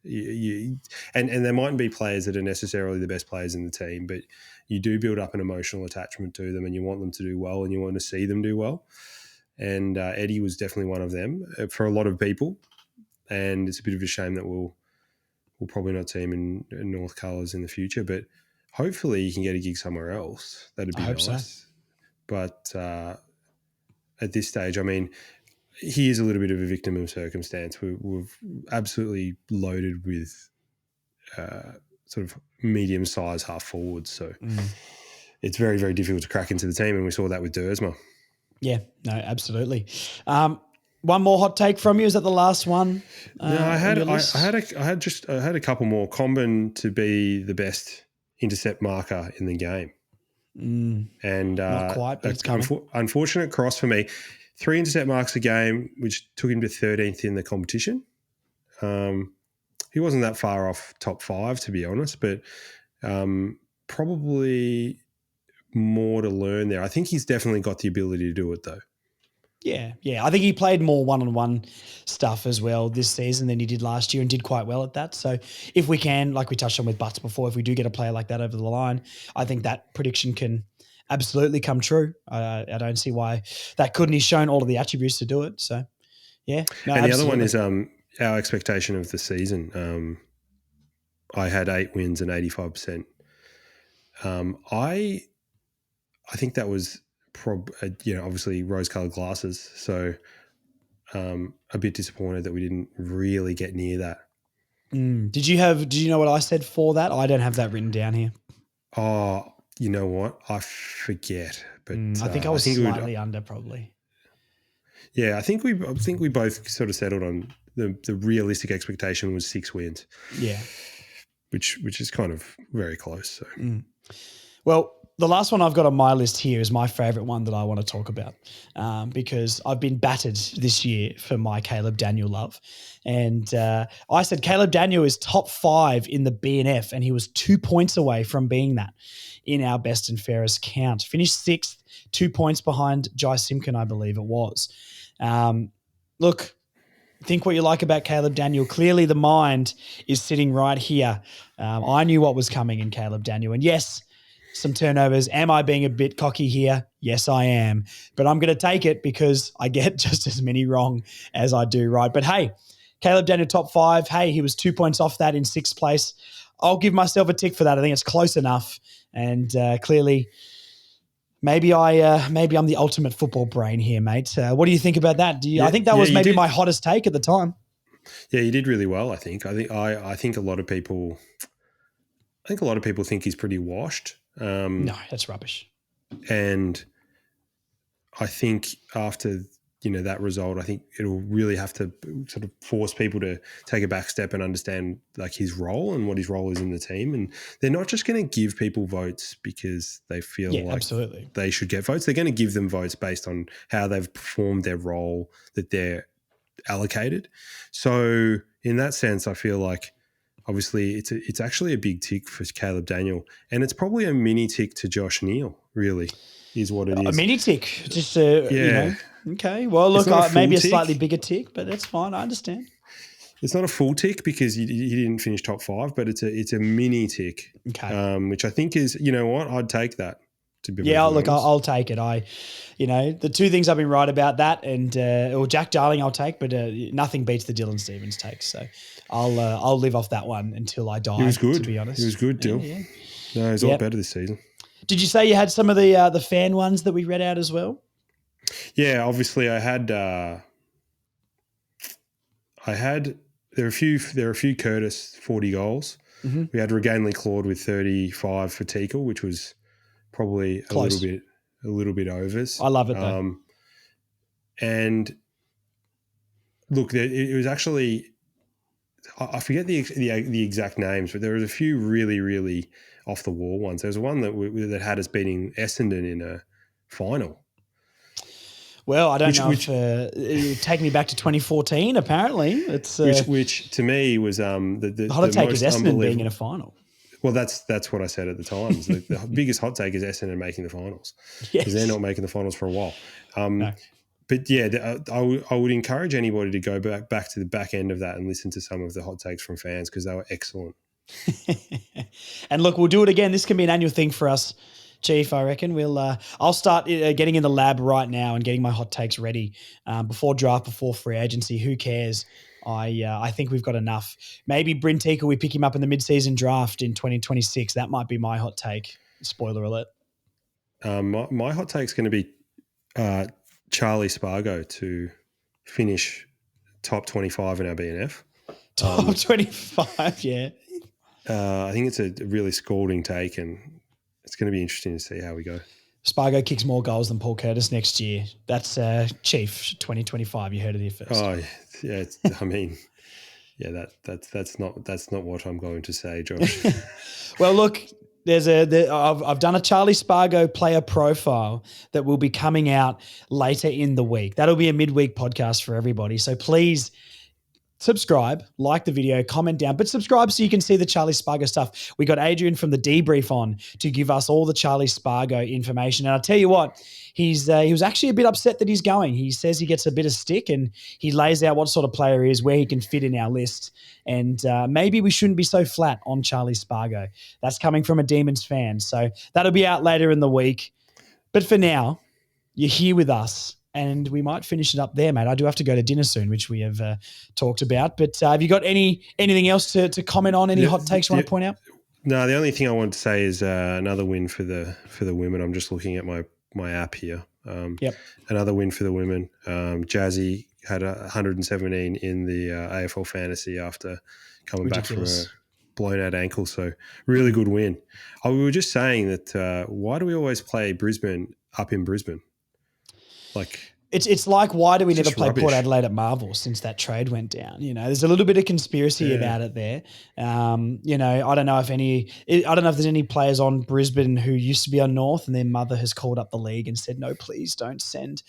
and there mightn't be players that are necessarily the best players in the team, but you do build up an emotional attachment to them and you want them to do well and you want to see them do well. And Eddie was definitely one of them for a lot of people. And it's a bit of a shame that we'll probably not see him in North colours in the future, but hopefully he can get a gig somewhere else. That'd be nice. So. But at this stage, I mean, he is a little bit of a victim of circumstance. We've absolutely loaded with sort of medium-sized half forwards, so it's very, very difficult to crack into the team, and we saw that with Dersma. Yeah, no, absolutely. One more hot take from you. Is that the last one? No, I had a couple more. Comben to be the best intercept marker in the game, and not quite, but it's coming. Unfortunate cross for me. 3 intercept marks a game, which took him to 13th in the competition. He wasn't that far off top 5, to be honest, but probably more to learn there. I think he's definitely got the ability to do it, though. Yeah. I think he played more one-on-one stuff as well this season than he did last year and did quite well at that. So if we can, like we touched on with Butts before, if we do get a player like that over the line, I think that prediction can absolutely come true. I don't see why that couldn't. He's shown all of the attributes to do it. So, yeah. No, and absolutely. the other one is our expectation of the season. I had 8 wins and 85%. I think that was obviously rose-colored glasses. So a bit disappointed that we didn't really get near that. Did you know what I said for that? I don't have that written down here. Oh, you know what? I forget. But I think I was slightly under probably. Yeah, I think we both sort of settled on the realistic expectation was 6 wins. Yeah. Which is kind of very close. So. Well, the last one I've got on my list here is my favourite one that I want to talk about because I've been battered this year for my Caleb Daniel love. And I said Caleb Daniel is top 5 in the BNF and he was 2 points away from being that in our best and fairest count. Finished 6th, 2 points behind Jai Simkin, I believe it was. Look, think what you like about Caleb Daniel. Clearly the mind is sitting right here. I knew what was coming in Caleb Daniel. And yes, some turnovers. Am I being a bit cocky here? Yes, I am. But I'm going to take it because I get just as many wrong as I do right. But hey, Caleb Daniel top 5. Hey, he was 2 points off that in 6th place. I'll give myself a tick for that. I think it's close enough. And clearly, maybe I'm the ultimate football brain here, mate. What do you think about that? I think that was maybe my hottest take at the time. Yeah, you did really well, I think. I think a lot of people think he's pretty washed. No, that's rubbish. And I think after that result, I think it'll really have to sort of force people to take a back step and understand like his role and what his role is in the team. And they're not just going to give people votes because they feel absolutely they should get votes. They're going to give them votes based on how they've performed their role that they're allocated. So in that sense, I feel like obviously it's actually a big tick for Caleb Daniel, and it's probably a mini tick to Josh Neal, really, is what it is. A mini tick, just okay. Well, look, maybe a slightly bigger tick, but that's fine. I understand. It's not a full tick because he didn't finish top 5, but it's a mini tick, okay. Which I think is, you know what, I'd take that, to be Yeah, look, honest. I'll take it. The two things I've been right about that, and or Jack Darling I'll take, but nothing beats the Dylan Stevens take. So I'll live off that one until I die. He was good. To be honest, He was good, Dill. Yeah. No, he's a lot better this season. Did you say you had some of the fan ones that we read out as well? Yeah, obviously I had. There are a few Curtis 40 goals. Mm-hmm. We had Reganley Claude with 35 for Teakle, which was probably Close. a little bit overs. I love it though. And look, it was actually, I forget the exact names, but there was a few really, really off the wall ones. There was one that had us beating Essendon in a final. Well, I don't know if it take me back to 2014. Apparently, it's which to me was the hot take most is Essendon being in a final. Well, that's what I said at the time. The biggest hot take is Essendon making the finals because they're not making the finals for a while. No. But yeah, I would encourage anybody to go back to the back end of that and listen to some of the hot takes from fans because they were excellent. And look, we'll do it again. This can be an annual thing for us, Chief. I reckon I'll start getting in the lab right now and getting my hot takes ready before draft, before free agency. Who cares? I think we've got enough. Maybe Bryn Teakle, we pick him up in the mid-season draft in 2026. That might be my hot take. Spoiler alert. My hot take is going to be Charlie Spargo to finish top 25 in our BNF. Top 25, yeah. I think it's a really scalding take, and it's going to be interesting to see how we go. Spargo kicks more goals than Paul Curtis next year. That's Chief 2025. You heard it here first. Oh yeah, that's not what I'm going to say, Josh. Well, look, I've done a Charlie Spargo player profile that will be coming out later in the week. That'll be a midweek podcast for everybody. So please subscribe, like the video, comment down, but subscribe so you can see the Charlie Spargo stuff. We got Adrian from the Debrief on to give us all the Charlie Spargo information. And I'll tell you what, he was actually a bit upset that he's going. He says he gets a bit of stick and he lays out what sort of player he is, where he can fit in our list. And maybe we shouldn't be so flat on Charlie Spargo. That's coming from a Demons fan. So that'll be out later in the week. But for now, you're here with us. And we might finish it up there, mate. I do have to go to dinner soon, which we have talked about. But have you got anything else to comment on? Any hot takes you want to point out? No, the only thing I want to say is another win for the women. I'm just looking at my app here. Yep. Another win for the women. Jazzy had 117 in the AFL fantasy after coming Ridiculous. back from a blown out ankle. So really good win. We were just saying that why do we always play Brisbane up in Brisbane? It's like, why do we never play rubbish. Port Adelaide at Marvel since that trade went down? There's a little bit of conspiracy about it there. I don't know if there's any players on Brisbane who used to be on North and their mother has called up the league and said, no, please don't send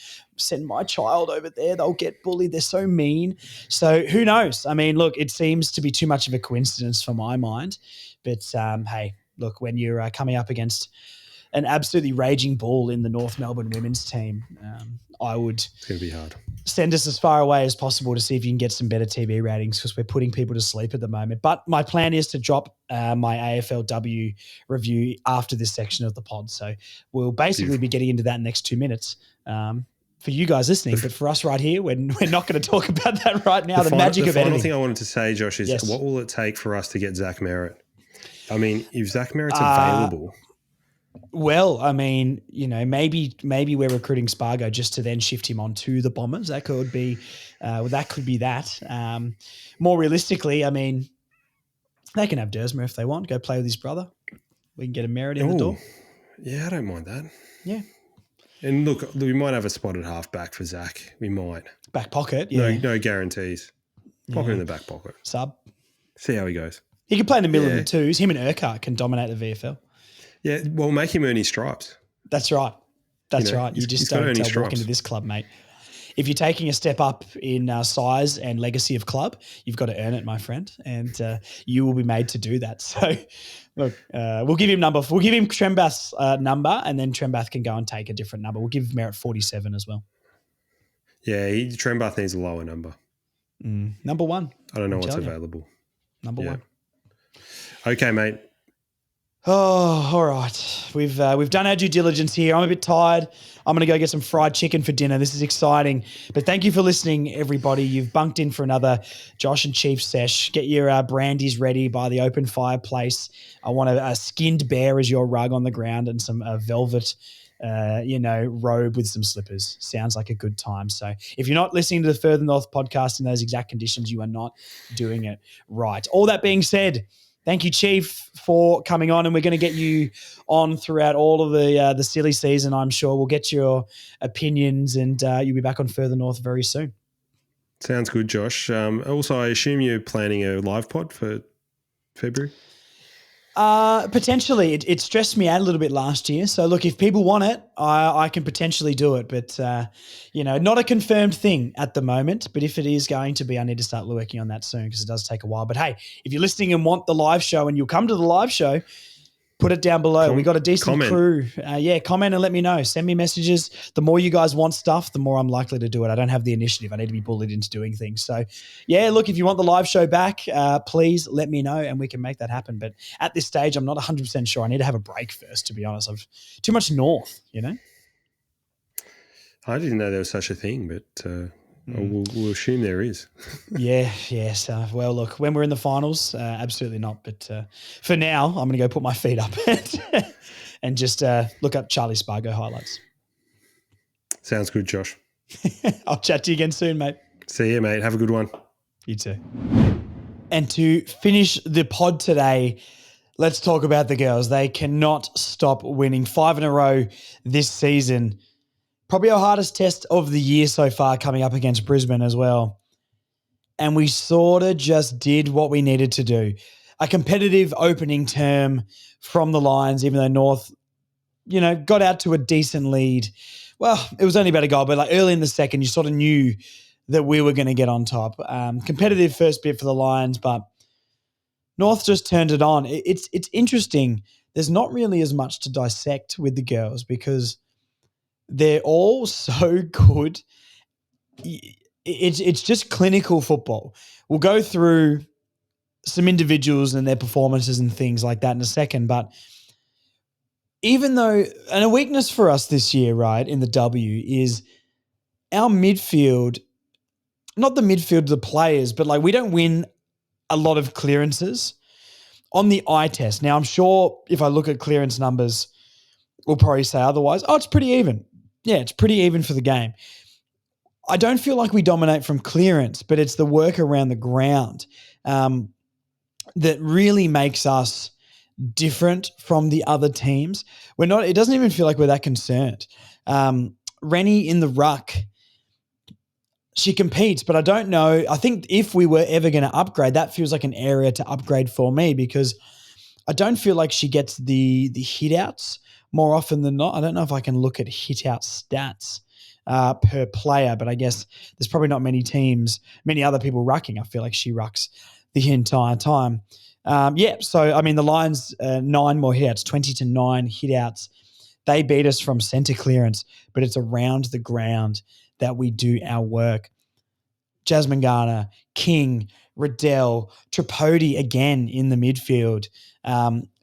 my child over there. They'll get bullied. They're so mean. So who knows? I mean, look, it seems to be too much of a coincidence for my mind. But hey, look, when you're coming up against an absolutely raging bull in the North Melbourne women's team, I would It's going to be hard. Send us as far away as possible to see if you can get some better TV ratings because we're putting people to sleep at the moment. But my plan is to drop my AFLW review after this section of the pod. So we'll basically be getting into that in the next 2 minutes for you guys listening. But for us right here, we're not going to talk about that right now. The magic of editing. The final thing I wanted to say, Josh, is what will it take for us to get Zach Merritt? I mean, if Zach Merritt's available... Well, I mean, maybe we're recruiting Spargo just to then shift him on to the Bombers. That could be that. More realistically, I mean, they can have Dersmer if they want. Go play with his brother. We can get a Merritt in the door. Yeah, I don't mind that. Yeah. And look, we might have a spotted halfback for Zach. We might. Back pocket, yeah. No guarantees. Pocket in the back pocket. Sub. See how he goes. He can play in the middle of the twos. Him and Urquhart can dominate the VFL. Yeah, well, make him earn his stripes. That's right. You just don't walk into this club, mate. If you're taking a step up in size and legacy of club, you've got to earn it, my friend, and you will be made to do that. So, look, we'll give him Trembath's number, and then Trembath can go and take a different number. We'll give Merritt 47 as well. Yeah, Trembath needs a lower number. Number one. I don't know what's available. Number one. Okay, mate. Oh, all right. We've done our due diligence here. I'm a bit tired. I'm going to go get some fried chicken for dinner. This is exciting. But thank you for listening, everybody. You've bunked in for another Josh and Chief sesh. Get your brandies ready by the open fireplace. I want a skinned bear as your rug on the ground and some velvet robe with some slippers. Sounds like a good time. So if you're not listening to the Further North podcast in those exact conditions, you are not doing it right. All that being said, thank you, Chief, for coming on, and we're going to get you on throughout all of the silly season, I'm sure. We'll get your opinions, and you'll be back on Further North very soon. Sounds good, Josh. Also, I assume you're planning a live pod for February? Potentially. It stressed me out a little bit last year. So, look, if people want it, I can potentially do it. But, not a confirmed thing at the moment. But if it is going to be, I need to start working on that soon because it does take a while. But, hey, if you're listening and want the live show and you'll come to the live show, put it down below. We got a decent crew. Comment and let me know. Send me messages. The more you guys want stuff, the more I'm likely to do it. I don't have the initiative. I need to be bullied into doing things. So, look, if you want the live show back, please let me know and we can make that happen. But at this stage, I'm not 100% sure. I need to have a break first, to be honest. I've too much North, I didn't know there was such a thing, but we'll assume there is. Yes. Well, look, when we're in the finals, absolutely not. But for now, I'm going to go put my feet up and just look up Charlie Spargo highlights. Sounds good, Josh. I'll chat to you again soon, mate. See you, mate. Have a good one. You too. And to finish the pod today, let's talk about the girls. They cannot stop winning 5 in a row this season. Probably our hardest test of the year so far, coming up against Brisbane as well. And we sort of just did what we needed to do. A competitive opening term from the Lions, even though North, got out to a decent lead. Well, it was only about a goal, but like early in the second, you sort of knew that we were going to get on top. Competitive first bit for the Lions, but North just turned it on. It's interesting. There's not really as much to dissect with the girls because they're all so good. It's just clinical football. We'll go through some individuals and their performances and things like that in a second. But even though, and a weakness for us this year, right, in the W is our midfield, not the midfield of the players, but like we don't win a lot of clearances on the eye test. Now, I'm sure if I look at clearance numbers, we'll probably say otherwise. Oh, it's pretty even. Yeah, it's pretty even for the game. I don't feel like we dominate from clearance, but it's the work around the ground that really makes us different from the other teams. It doesn't even feel like we're that concerned. Rennie in the ruck, she competes, but I don't know. I think if we were ever going to upgrade, that feels like an area to upgrade for me because I don't feel like she gets the hit outs more often than not. I don't know if I can look at hit out stats per player, but I guess there's probably not many other people rucking. I feel like she rucks the entire time. So, I mean, the Lions, 9 more hit outs, 20-9 hit outs. They beat us from centre clearance, but it's around the ground that we do our work. Jasmine Garner, King, Riddell, Tripodi again in the midfield.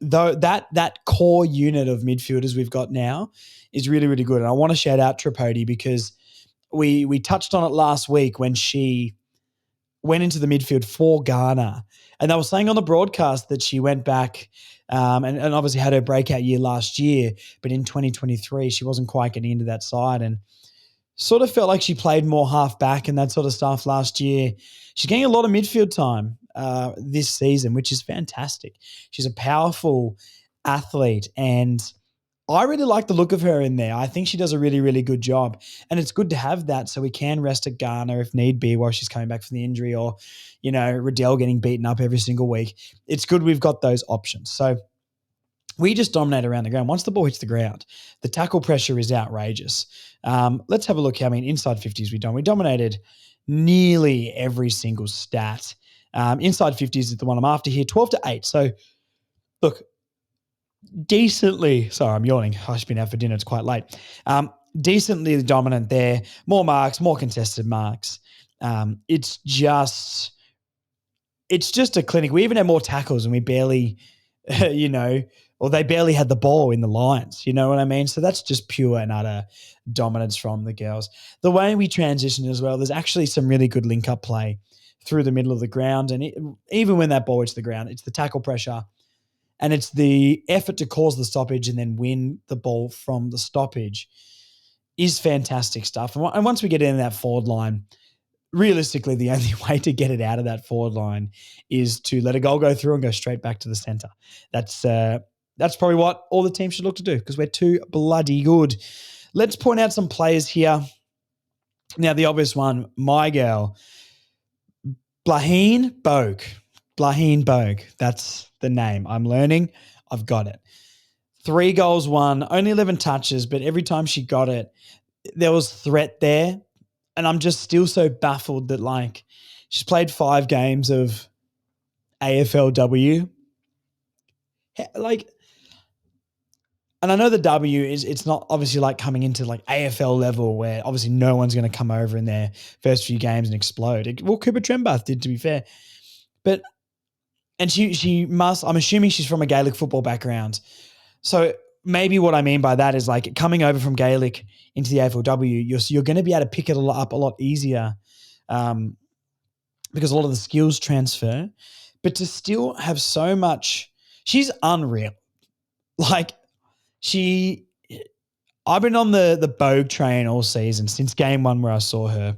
Though that core unit of midfielders we've got now is really, really good. And I want to shout out Tripodi because we touched on it last week when she went into the midfield for Garner. And they were saying on the broadcast that she went back and obviously had her breakout year last year, but in 2023 she wasn't quite getting into that side and sort of felt like she played more half back and that sort of stuff last year. She's getting a lot of midfield time this season, which is fantastic. She's a powerful athlete and I really like the look of her in there. I think she does a really, really good job. And it's good to have that so we can rest at Garner if need be while she's coming back from the injury or, Riddell getting beaten up every single week. It's good we've got those options. So we just dominate around the ground. Once the ball hits the ground, the tackle pressure is outrageous. Let's have a look how many inside 50s we've done. We dominated nearly every single stat. Inside 50s is the one I'm after here, 12-8. So, look, decently, sorry, I'm yawning. I've just been out for dinner. It's quite late. Decently dominant there. More marks, more contested marks. It's just a clinic. We even had more tackles and we barely, or they barely had the ball in the Lions. You know what I mean? So that's just pure and utter dominance from the girls. The way we transition as well, there's actually some really good link-up play through the middle of the ground. And even when that ball hits the ground, it's the tackle pressure and it's the effort to cause the stoppage and then win the ball from the stoppage is fantastic stuff. And once we get in that forward line, realistically, the only way to get it out of that forward line is to let a goal go through and go straight back to the center. That's probably what all the teams should look to do because we're too bloody good. Let's point out some players here. Now, the obvious one, my girl, Blaheen Bogue. Blaheen Bogue. That's the name. I'm learning. I've got it. 3 goals, 1, only 11 touches, but every time she got it, there was threat there. And I'm just still so baffled that, like, she's played 5 games of AFLW. Like, and I know the W it's not obviously like coming into like AFL level where obviously no one's going to come over in their first few games and explode. Well, Cooper Trembath did, to be fair. But, and she must, I'm assuming she's from a Gaelic football background. So maybe what I mean by that is like coming over from Gaelic into the AFLW, you're going to be able to pick it up a lot easier because a lot of the skills transfer. But to still have so much, she's unreal. Like I've been on the Bogue train all season since game 1 where I saw her.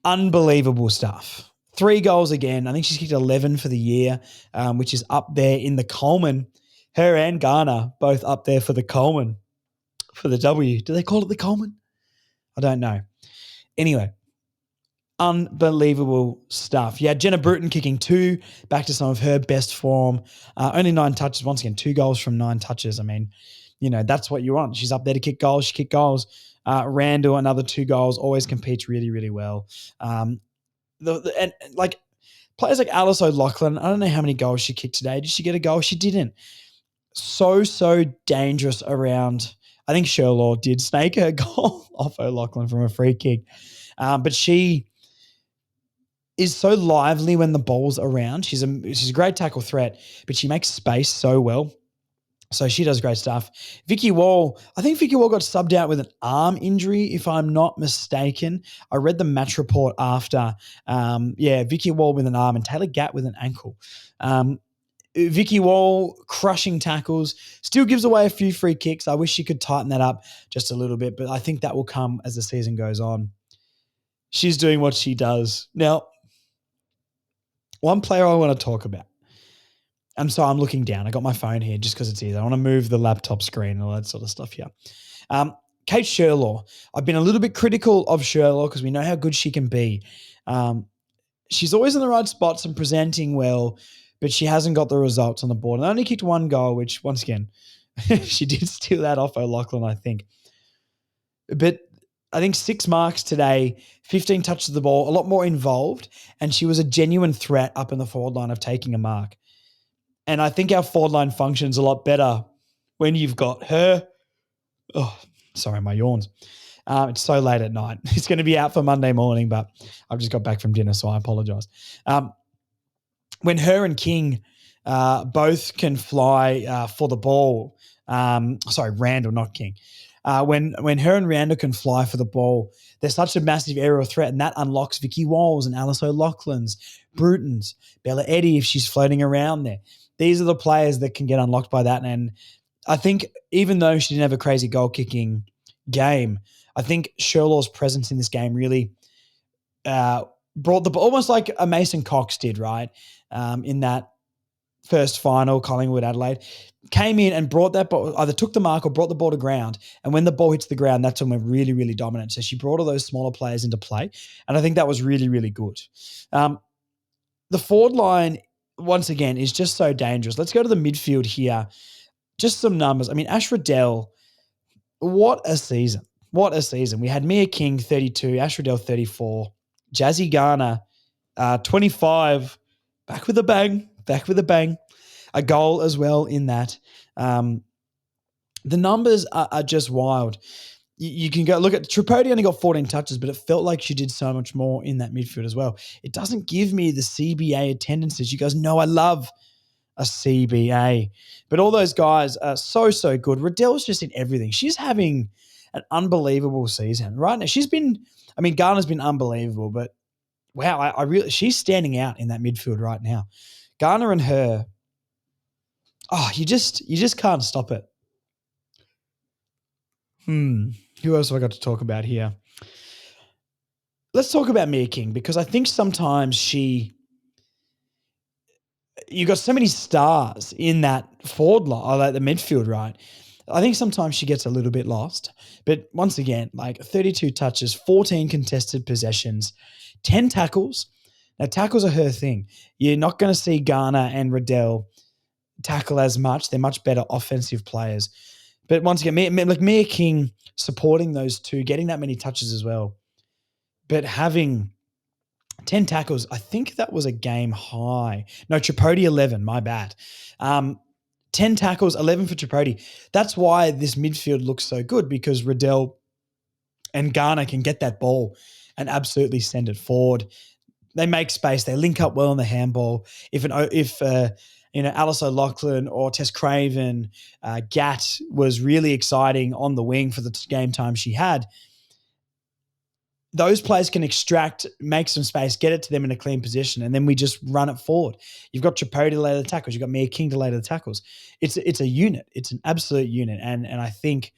Unbelievable stuff. 3 goals again. I think she's kicked 11 for the year, which is up there in the Coleman. Her and Garner both up there for the Coleman, for the W. Do they call it the Coleman? I don't know. Anyway, unbelievable stuff. Yeah, Jenna Bruton kicking 2, back to some of her best form. Only 9 touches. Once again, 2 goals from 9 touches. I mean, you know, that's what you want. She's up there to kick goals. She kicked goals. Randall, another 2 goals, always competes really, really well. And like players like Alice O'Loughlin, I don't know how many goals she kicked today. Did she get a goal? She didn't. So dangerous around. I think Sherlaw did snake her goal off O'Loughlin from a free kick. But she is so lively when the ball's around. She's a great tackle threat, but she makes space so well. So she does great stuff. Vicky Wall, I think Vicky Wall got subbed out with an arm injury, if I'm not mistaken. I read the match report after. Vicky Wall with an arm and Taylor Gatt with an ankle. Vicky Wall crushing tackles, still gives away a few free kicks. I wish she could tighten that up just a little bit, but I think that will come as the season goes on. She's doing what she does. Now, one player I want to talk about. I'm looking down. I got my phone here just because it's easy. I want to move the laptop screen and all that sort of stuff here. Kate Sherlaw. I've been a little bit critical of Sherlaw because we know how good she can be. She's always in the right spots and presenting well, but she hasn't got the results on the board. And only kicked 1 goal, which, once again, she did steal that off O'Loughlin, I think. But I think 6 marks today, 15 touches of the ball, a lot more involved, and she was a genuine threat up in the forward line of taking a mark. And I think our forward line functions a lot better when you've got her. Oh, sorry, my yawns. It's so late at night. It's going to be out for Monday morning, but I've just got back from dinner, so I apologize. When her and King both can fly for the ball, Randall, not King. When her and Randall can fly for the ball, there's such a massive aerial threat, and that unlocks Vicky Walls and Alice O'Loughlin's, Bruton's, Bella Eddy if she's floating around there. These are the players that can get unlocked by that. And I think even though she didn't have a crazy goal-kicking game, I think Sherlaw's presence in this game really brought the ball, almost like a Mason Cox did, right? In that first final, Collingwood-Adelaide, came in and brought that ball, either took the mark or brought the ball to ground. And when the ball hits the ground, that's when we're really, really dominant. So she brought all those smaller players into play. And I think that was really, really good. The forward line, once again, is just so dangerous. Let's go to the midfield here. Just some numbers. I mean, Ash Riddell, what a season. What a season. We had Mia King, 32, Ash Riddell, 34, Jazzy Garner, 25, back with a bang. A goal as well in that. The numbers are just wild. You can go look at Tripodi only got 14 touches, but it felt like she did so much more in that midfield as well. It doesn't give me the CBA attendances you guys know I love a CBA. But all those guys are so good. Riddell's just in everything. She's having an unbelievable season right now. Garner's been unbelievable, but wow, I really, she's standing out in that midfield right now. Garner and her, you just can't stop it. Who else have I got to talk about here? Let's talk about Mia King, because I think sometimes you got so many stars in that forward line, or like the midfield, right? I think sometimes she gets a little bit lost. But once again, like 32 touches, 14 contested possessions, 10 tackles. Now, tackles are her thing. You're not going to see Garner and Riddell tackle as much. They're much better offensive players. But once again, Mia King supporting those two, getting that many touches as well. But having 10 tackles, I think that was a game high. No, Tripodi 11, my bad. 10 tackles, 11 for Tripodi. That's why this midfield looks so good, because Riddell and Garner can get that ball and absolutely send it forward. They make space. They link up well on the handball. If Alice O'Loughlin or Tess Craven, Gat was really exciting on the wing for the game time she had, those players can extract, make some space, get it to them in a clean position, and then we just run it forward. You've got Tripodi to lay the tackles. You've got Mia King to lay the tackles. It's a unit. It's an absolute unit, and I think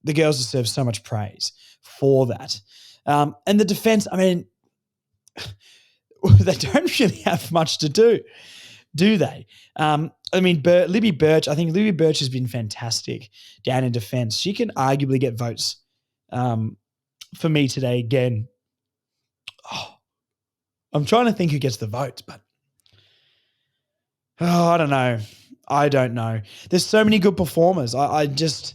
the girls deserve so much praise for that. And the defense, they don't really have much to do they? Libby Birch, I think Libby Birch has been fantastic down in defense. She can arguably get votes for me today again. I'm trying to think who gets the votes, but I don't know. I don't know. There's so many good performers. I just,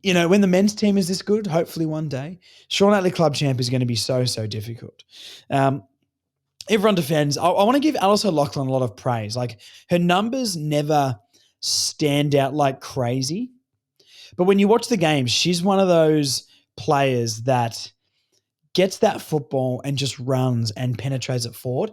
when the men's team is this good, hopefully one day, Sean Atley Club Champ is going to be so difficult. Everyone defends. I want to give Alice O'Loughlin a lot of praise. Like, her numbers never stand out like crazy, but when you watch the games, she's one of those players that gets that football and just runs and penetrates it forward.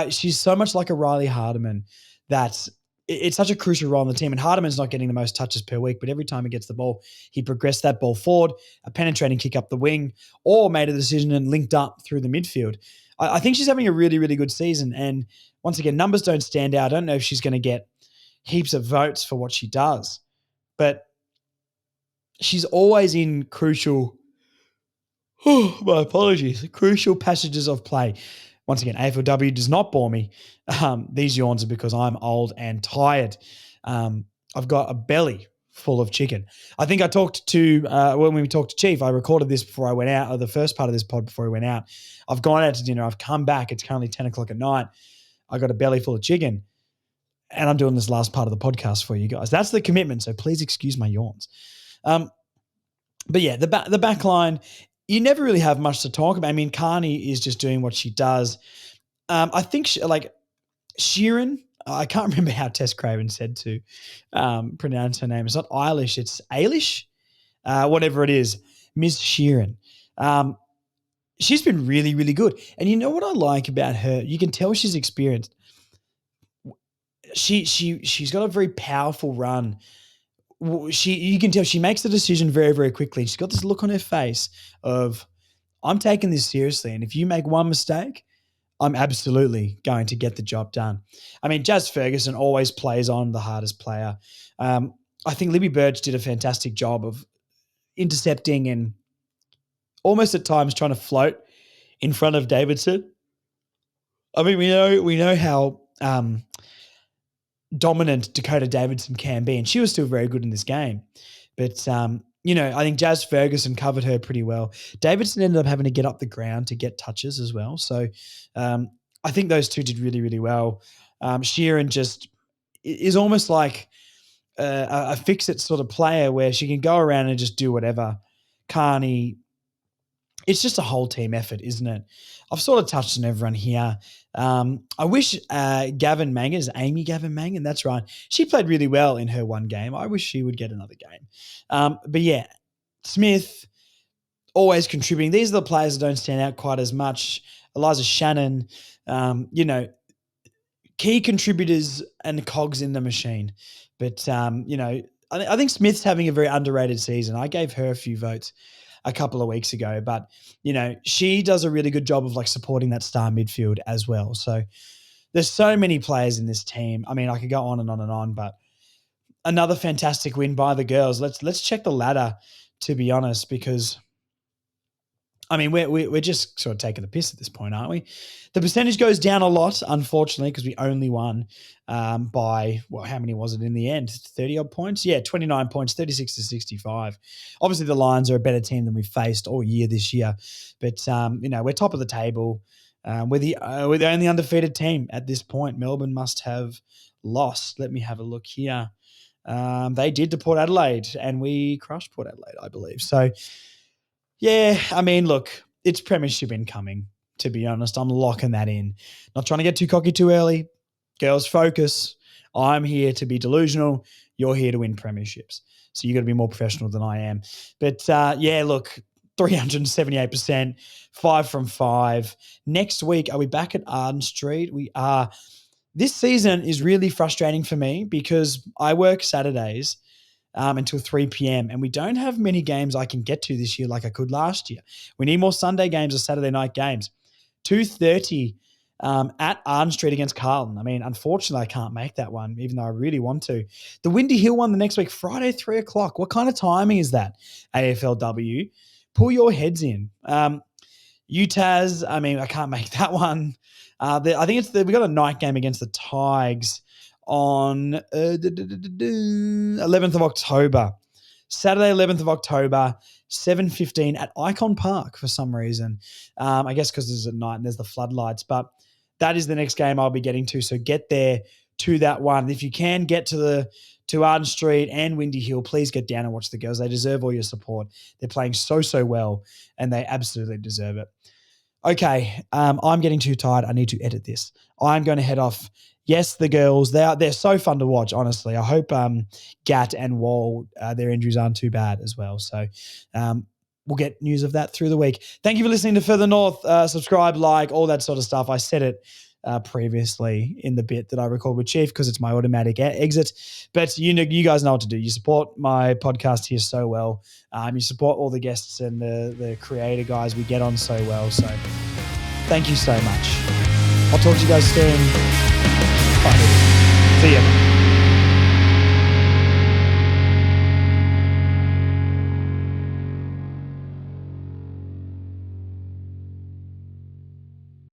She's so much like a Riley Hardiman that it's such a crucial role in the team. And Hardiman's not getting the most touches per week, but every time he gets the ball, he progressed that ball forward, a penetrating kick up the wing, or made a decision and linked up through the midfield. I think she's having a really, really good season. And once again, numbers don't stand out. I don't know if she's going to get heaps of votes for what she does, but she's always in crucial passages of play. Once again, AFLW does not bore me. These yawns are because I'm old and tired. I've got a belly full of chicken. I think I talked to, when we talked to Chief, I recorded this before I went out, or the first part of this pod before we went out. I've gone out to dinner. I've come back. It's currently 10 o'clock at night. I got a belly full of chicken. And I'm doing this last part of the podcast for you guys. That's the commitment, so please excuse my yawns. But yeah, the back line, you never really have much to talk about. Carney is just doing what she does. I think Sheeran, I can't remember how Tess Craven said to pronounce her name. It's not Eilish, it's Ailish, whatever it is, Miss Sheeran. She's been really, really good. And you know what I like about her? You can tell she's experienced. She's got a very powerful run. You can tell she makes the decision very, very quickly. She's got this look on her face of, I'm taking this seriously, and if you make one mistake, I'm absolutely going to get the job done. Jazz Ferguson always plays on the hardest player. I think Libby Birch did a fantastic job of intercepting and almost at times trying to float in front of Davidson. We know how dominant Dakota Davidson can be, and she was still very good in this game. But, I think Jazz Ferguson covered her pretty well. Davidson ended up having to get up the ground to get touches as well. So I think those two did really, really well. Sheeran just is almost like a fix-it sort of player where she can go around and just do whatever. Carney, it's just a whole team effort, isn't it? I've sort of touched on everyone here. I wish Gavin Mangan, is Amy Gavin Mangan? That's right. She played really well in her one game. I wish she would get another game. But yeah, Smith, always contributing. These are the players that don't stand out quite as much. Eliza Shannon, key contributors and cogs in the machine. But, I think Smith's having a very underrated season. I gave her a few votes a couple of weeks ago, but, she does a really good job of supporting that star midfield as well. So there's so many players in this team. I mean, I could go on and on and on, but another fantastic win by the girls. Let's check the ladder, to be honest, because we're just sort of taking the piss at this point, aren't we? The percentage goes down a lot, unfortunately, because we only won by, how many was it in the end? 30-odd points? Yeah, 29 points, 36 to 65. Obviously, the Lions are a better team than we've faced all year this year. But, we're top of the table. We're the only undefeated team at this point. Melbourne must have lost. Let me have a look here. They did to Port Adelaide, and we crushed Port Adelaide, I believe. So, yeah, look, it's premiership incoming, to be honest. I'm locking that in. Not trying to get too cocky too early. Girls, focus. I'm here to be delusional. You're here to win premierships. So you got to be more professional than I am. But, look, 378%, 5 from 5. Next week, are we back at Arden Street? We are. This season is really frustrating for me because I work Saturdays until 3 p.m. and we don't have many games I can get to this year like I could last year. We need more Sunday games or Saturday night games. 2:30 at Arden Street against Carlton. Unfortunately, I can't make that one, even though I really want to. The Windy Hill one the next week, Friday, 3 o'clock. What kind of timing is that, AFLW? Pull your heads in. UTAS, I can't make that one. I think we got a night game against the Tigers on 11th of October. Saturday, 11th of October, 7:15 at Icon Park for some reason. I guess because it's at night and there's the floodlights. But that is the next game I'll be getting to. So get there to that one. If you can get to Arden Street and Windy Hill, please get down and watch the girls. They deserve all your support. They're playing so well, and they absolutely deserve it. Okay, I'm getting too tired. I need to edit this. I'm going to head off. Yes, the girls, they're so fun to watch, honestly. I hope Gat and Wall, their injuries aren't too bad as well. So we'll get news of that through the week. Thank you for listening to Further North. Subscribe, like, all that sort of stuff. I said it previously in the bit that I record with Chief because it's my automatic exit. But you guys know what to do. You support my podcast here so well. You support all the guests and the creator guys we get on so well. So thank you so much. I'll talk to you guys soon. Bye. See ya.